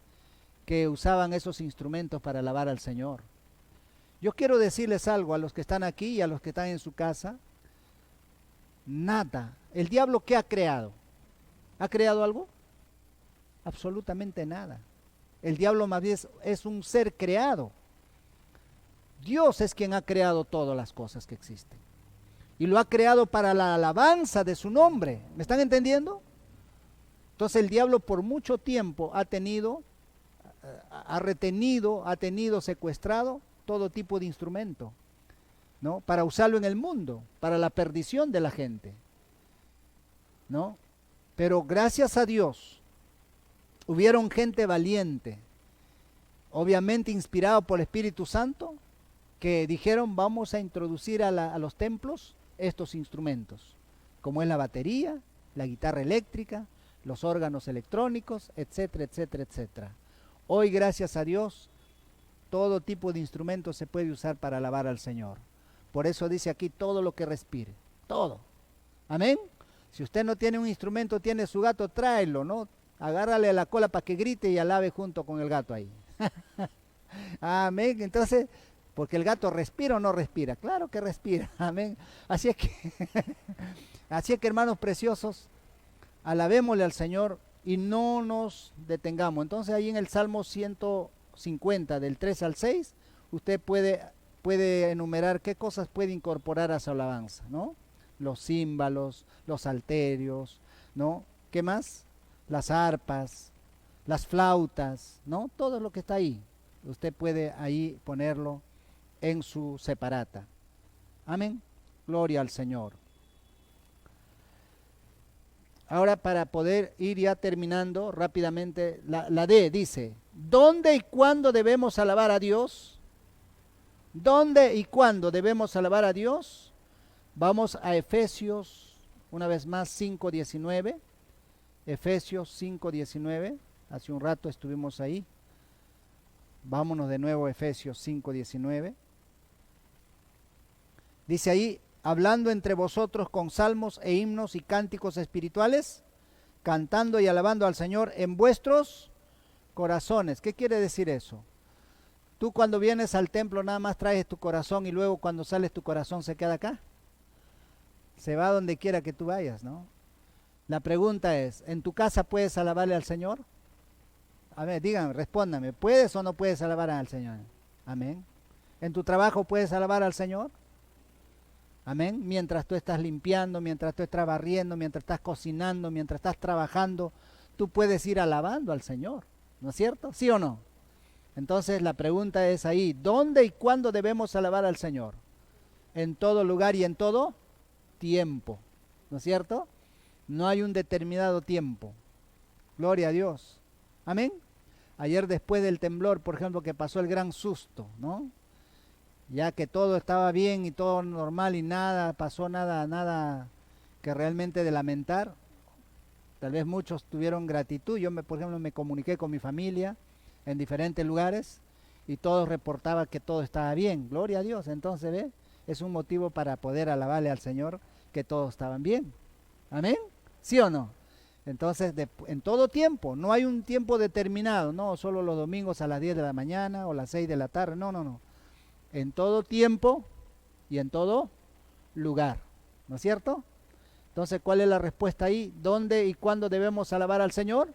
que usaban esos instrumentos para alabar al Señor. Yo quiero decirles algo a los que están aquí y a los que están en su casa. Nada. ¿El diablo qué ha creado? ¿Ha creado algo? Absolutamente nada. El diablo más bien es un ser creado. Dios es quien ha creado todas las cosas que existen. Y lo ha creado para la alabanza de su nombre. ¿Me están entendiendo? Entonces el diablo por mucho tiempo ha retenido, secuestrado todo tipo de instrumento, ¿no? Para usarlo en el mundo, para la perdición de la gente, ¿no? Pero gracias a Dios, hubieron gente valiente, obviamente inspirado por el Espíritu Santo, que dijeron: vamos a introducir a los templos estos instrumentos, como es la batería, la guitarra eléctrica, los órganos electrónicos, etcétera, etcétera, etcétera. Hoy, gracias a Dios, todo tipo de instrumentos se puede usar para alabar al Señor. Por eso dice aquí: todo lo que respire, todo. Amén. Si usted no tiene un instrumento, tiene su gato, tráelo, ¿no? Agárrale la cola para que grite y alabe junto con el gato ahí. Amén. Entonces, porque el gato respira o no respira. Claro que respira. Amén. Así es que hermanos preciosos, alabémosle al Señor y no nos detengamos. Entonces ahí en el Salmo 150, del 3 al 6, usted puede enumerar qué cosas puede incorporar a su alabanza, ¿no? Los címbalos, los salterios, ¿no? ¿Qué más? Las arpas, las flautas, ¿no? Todo lo que está ahí. Usted puede ahí ponerlo en su separata. Amén. Gloria al Señor. Ahora, para poder ir ya terminando rápidamente, la D dice: ¿dónde y cuándo debemos alabar a Dios? ¿Dónde y cuándo debemos alabar a Dios? Vamos a Efesios, una vez más, 5:19. Efesios 5:19. Hace un rato estuvimos ahí. Vámonos de nuevo a Efesios 5:19. Dice ahí, hablando entre vosotros con salmos e himnos y cánticos espirituales, cantando y alabando al Señor en vuestros corazones. ¿Qué quiere decir eso? Tú cuando vienes al templo nada más traes tu corazón y luego cuando sales tu corazón se queda acá. Se va donde quiera que tú vayas, ¿no? La pregunta es, ¿en tu casa puedes alabarle al Señor? A ver, díganme, respóndame, ¿puedes o no puedes alabar al Señor? Amén. ¿En tu trabajo puedes alabar al Señor? Amén. Mientras tú estás limpiando, mientras tú estás barriendo, mientras estás cocinando, mientras estás trabajando, tú puedes ir alabando al Señor, ¿no es cierto? ¿Sí o no? Entonces la pregunta es ahí, ¿dónde y cuándo debemos alabar al Señor? En todo lugar y en todo tiempo, ¿no es cierto? No hay un determinado tiempo. Gloria a Dios. Amén. Ayer después del temblor, por ejemplo, que pasó el gran susto, ¿no? Ya que todo estaba bien y todo normal y nada, pasó nada que realmente de lamentar. Tal vez muchos tuvieron gratitud. Yo, por ejemplo, me comuniqué con mi familia en diferentes lugares y todos reportaban que todo estaba bien. Gloria a Dios. Entonces, ¿ve? Es un motivo para poder alabarle al Señor que todos estaban bien. Amén. ¿Sí o no? Entonces, en todo tiempo, no hay un tiempo determinado, no solo los domingos a las 10 de la mañana o las 6 de la tarde, no. En todo tiempo y en todo lugar, ¿no es cierto? Entonces, ¿cuál es la respuesta ahí? ¿Dónde y cuándo debemos alabar al Señor?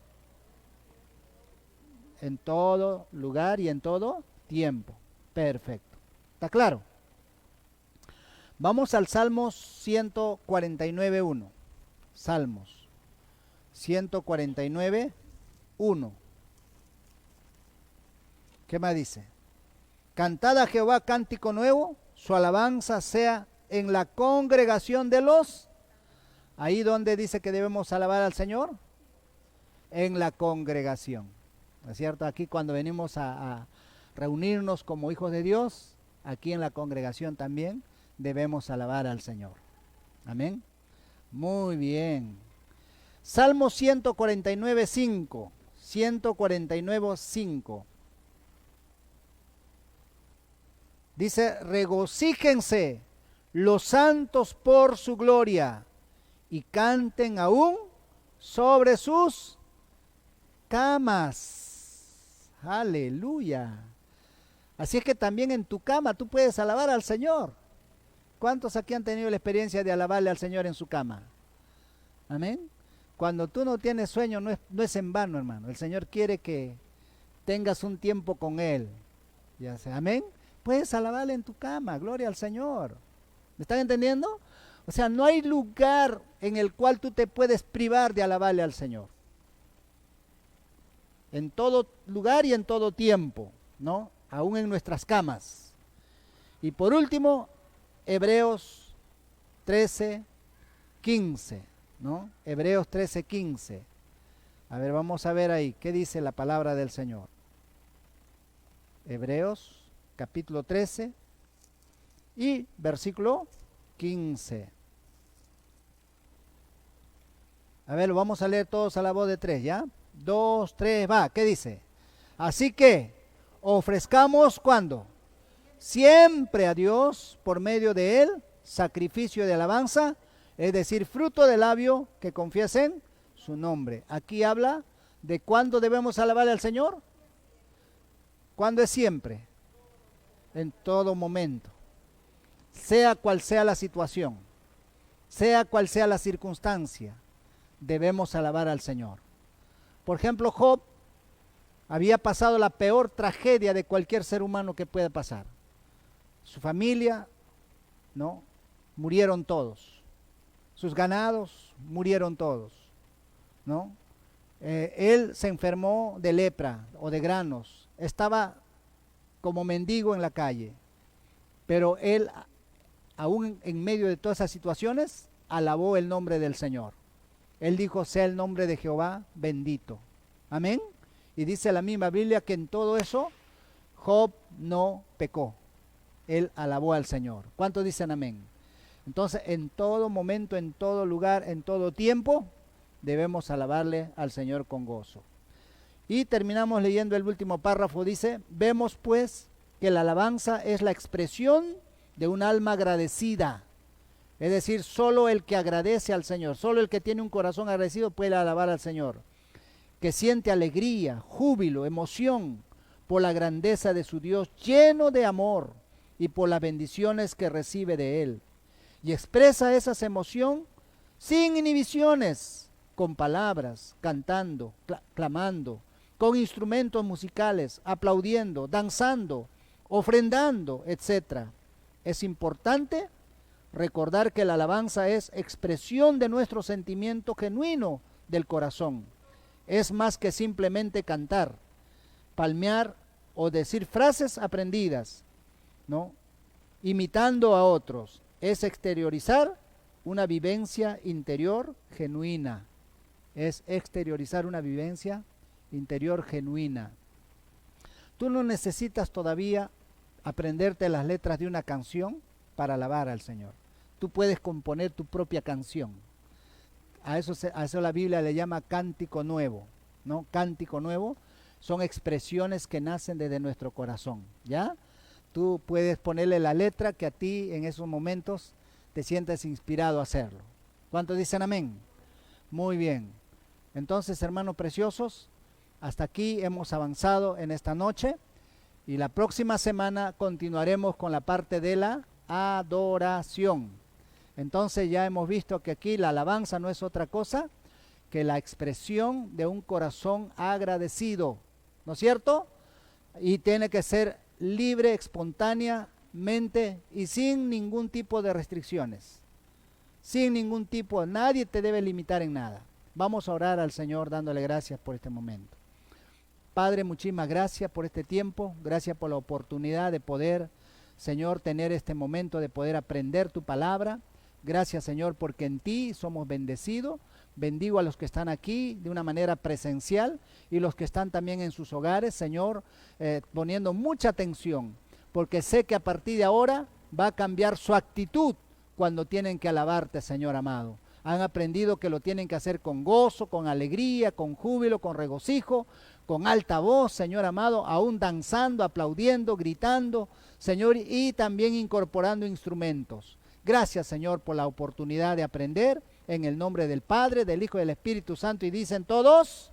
En todo lugar y en todo tiempo. Perfecto. ¿Está claro? Vamos al Salmos 149.1. Salmos 149.1. ¿Qué más dice? Cantad a Jehová cántico nuevo, su alabanza sea en la congregación de los... Ahí donde dice que debemos alabar al Señor, en la congregación, ¿no es cierto? Aquí cuando venimos a reunirnos como hijos de Dios, aquí en la congregación también debemos alabar al Señor. Amén. Muy bien. Salmo 149.5. 149.5. Dice, regocíjense los santos por su gloria y canten aún sobre sus camas. Aleluya. Así es que también en tu cama tú puedes alabar al Señor. ¿Cuántos aquí han tenido la experiencia de alabarle al Señor en su cama? Amén. Cuando tú no tienes sueño no es en vano, hermano. El Señor quiere que tengas un tiempo con Él. Ya sea, amén. Puedes alabarle en tu cama, gloria al Señor. ¿Me están entendiendo? O sea, no hay lugar en el cual tú te puedes privar de alabarle al Señor. En todo lugar y en todo tiempo, ¿no? Aún en nuestras camas. Y por último, Hebreos 13:15, ¿no? Hebreos 13:15. A ver, vamos a ver ahí, ¿qué dice la palabra del Señor? Hebreos capítulo 13 y versículo 15. A ver, lo vamos a leer todos a la voz de 3, ¿ya? 2, 3, va, ¿qué dice? Así que, ofrezcamos, ¿cuándo? Siempre a Dios, por medio de Él, sacrificio de alabanza, es decir, fruto de labio que confiesen su nombre. Aquí habla de cuándo debemos alabar al Señor. ¿Cuándo es siempre? En todo momento. Sea cual sea la situación, sea cual sea la circunstancia, debemos alabar al Señor. Por ejemplo, Job había pasado la peor tragedia de cualquier ser humano que pueda pasar. Su familia, ¿no? Murieron todos. Sus ganados murieron todos, ¿no? Él se enfermó de lepra o de granos. Estaba como mendigo en la calle. Pero él, aún en medio de todas esas situaciones, alabó el nombre del Señor. Él dijo, sea el nombre de Jehová bendito. Amén. Y dice la misma Biblia que en todo eso, Job no pecó. Él alabó al Señor. ¿Cuántos dicen amén? Entonces, en todo momento, en todo lugar, en todo tiempo, debemos alabarle al Señor con gozo. Y terminamos leyendo el último párrafo, dice, vemos pues que la alabanza es la expresión de un alma agradecida. Es decir, solo el que agradece al Señor, solo el que tiene un corazón agradecido puede alabar al Señor. Que siente alegría, júbilo, emoción por la grandeza de su Dios, lleno de amor y por las bendiciones que recibe de Él. Y expresa esas emociones sin inhibiciones, con palabras, cantando, clamando, con instrumentos musicales, aplaudiendo, danzando, ofrendando, etc. Es importante recordar que la alabanza es expresión de nuestro sentimiento genuino del corazón. Es más que simplemente cantar, palmear o decir frases aprendidas, ¿no? Imitando a otros. Es exteriorizar una vivencia interior genuina. Es exteriorizar una vivencia interior genuina. Tú no necesitas todavía aprenderte las letras de una canción para alabar al Señor. Tú puedes componer tu propia canción. A eso la Biblia le llama cántico nuevo, ¿no? Cántico nuevo son expresiones que nacen desde nuestro corazón, ¿ya? Tú puedes ponerle la letra que a ti en esos momentos te sientes inspirado a hacerlo. ¿Cuántos dicen amén? Muy bien. Entonces, hermanos preciosos, hasta aquí hemos avanzado en esta noche y la próxima semana continuaremos con la parte de la adoración. Entonces ya hemos visto que aquí la alabanza no es otra cosa que la expresión de un corazón agradecido, ¿no es cierto? Y tiene que ser libre, espontáneamente y sin ningún tipo de restricciones. Sin ningún tipo, nadie te debe limitar en nada. Vamos a orar al Señor dándole gracias por este momento. Padre, muchísimas gracias por este tiempo, gracias por la oportunidad de poder, Señor, tener este momento de poder aprender tu palabra. Gracias, Señor, porque en ti somos bendecidos. Bendigo a los que están aquí de una manera presencial y los que están también en sus hogares, Señor, poniendo mucha atención, porque sé que a partir de ahora va a cambiar su actitud cuando tienen que alabarte, Señor amado. Han aprendido que lo tienen que hacer con gozo, con alegría, con júbilo, con regocijo, con alta voz, Señor amado, aún danzando, aplaudiendo, gritando, Señor, y también incorporando instrumentos. Gracias, Señor, por la oportunidad de aprender, en el nombre del Padre, del Hijo y del Espíritu Santo, y dicen todos,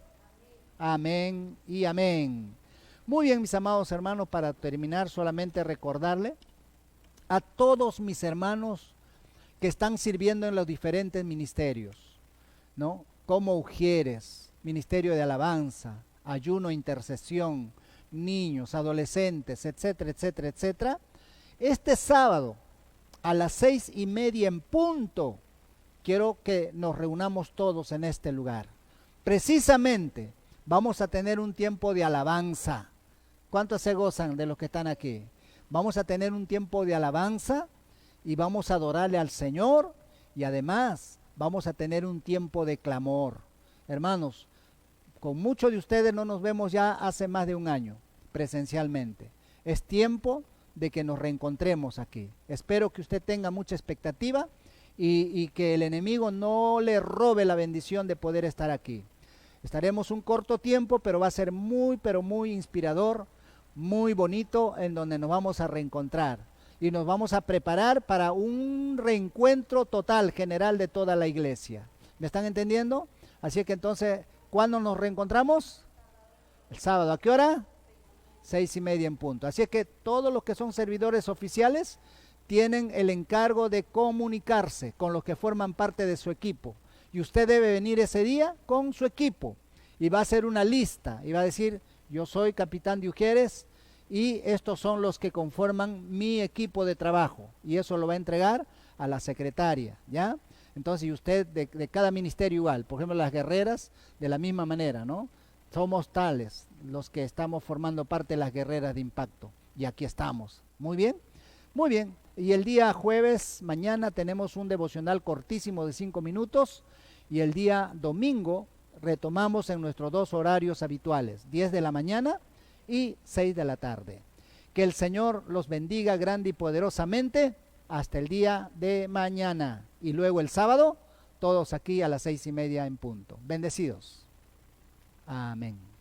amén y amén. Muy bien, mis amados hermanos, para terminar, solamente recordarle a todos mis hermanos que están sirviendo en los diferentes ministerios, ¿no? Como Ujieres, Ministerio de Alabanza, Ayuno, Intercesión, niños, adolescentes, etcétera, etcétera, etcétera. Este sábado, a las 6:30 en punto, quiero que nos reunamos todos en este lugar. Precisamente, vamos a tener un tiempo de alabanza. ¿Cuántos se gozan de los que están aquí? Vamos a tener un tiempo de alabanza y vamos a adorarle al Señor y además vamos a tener un tiempo de clamor. Hermanos, con muchos de ustedes no nos vemos ya hace más de un año presencialmente. Es tiempo de que nos reencontremos aquí. Espero que usted tenga mucha expectativa y que el enemigo no le robe la bendición de poder estar aquí. Estaremos un corto tiempo, pero va a ser muy, pero muy inspirador, muy bonito, en donde nos vamos a reencontrar y nos vamos a preparar para un reencuentro total, general de toda la iglesia. ¿Me están entendiendo? Así que entonces, ¿cuándo nos reencontramos? El sábado. ¿A qué hora? 6:30 en punto. Así es que todos los que son servidores oficiales tienen el encargo de comunicarse con los que forman parte de su equipo. Y usted debe venir ese día con su equipo. Y va a hacer una lista. Y va a decir, yo soy capitán de Ujieres y estos son los que conforman mi equipo de trabajo. Y eso lo va a entregar a la secretaria, ¿ya? Entonces, y usted de cada ministerio igual. Por ejemplo, las guerreras, de la misma manera, ¿no? Somos tales los que estamos formando parte de las guerreras de impacto. Y aquí estamos. Muy bien. Muy bien. Y el día jueves, mañana, tenemos un devocional cortísimo de 5 minutos. Y el día domingo retomamos en nuestros 2 horarios habituales, 10 de la mañana y 6 de la tarde. Que el Señor los bendiga grande y poderosamente hasta el día de mañana. Y luego el sábado, todos aquí a las 6:30 en punto. Bendecidos. Amén.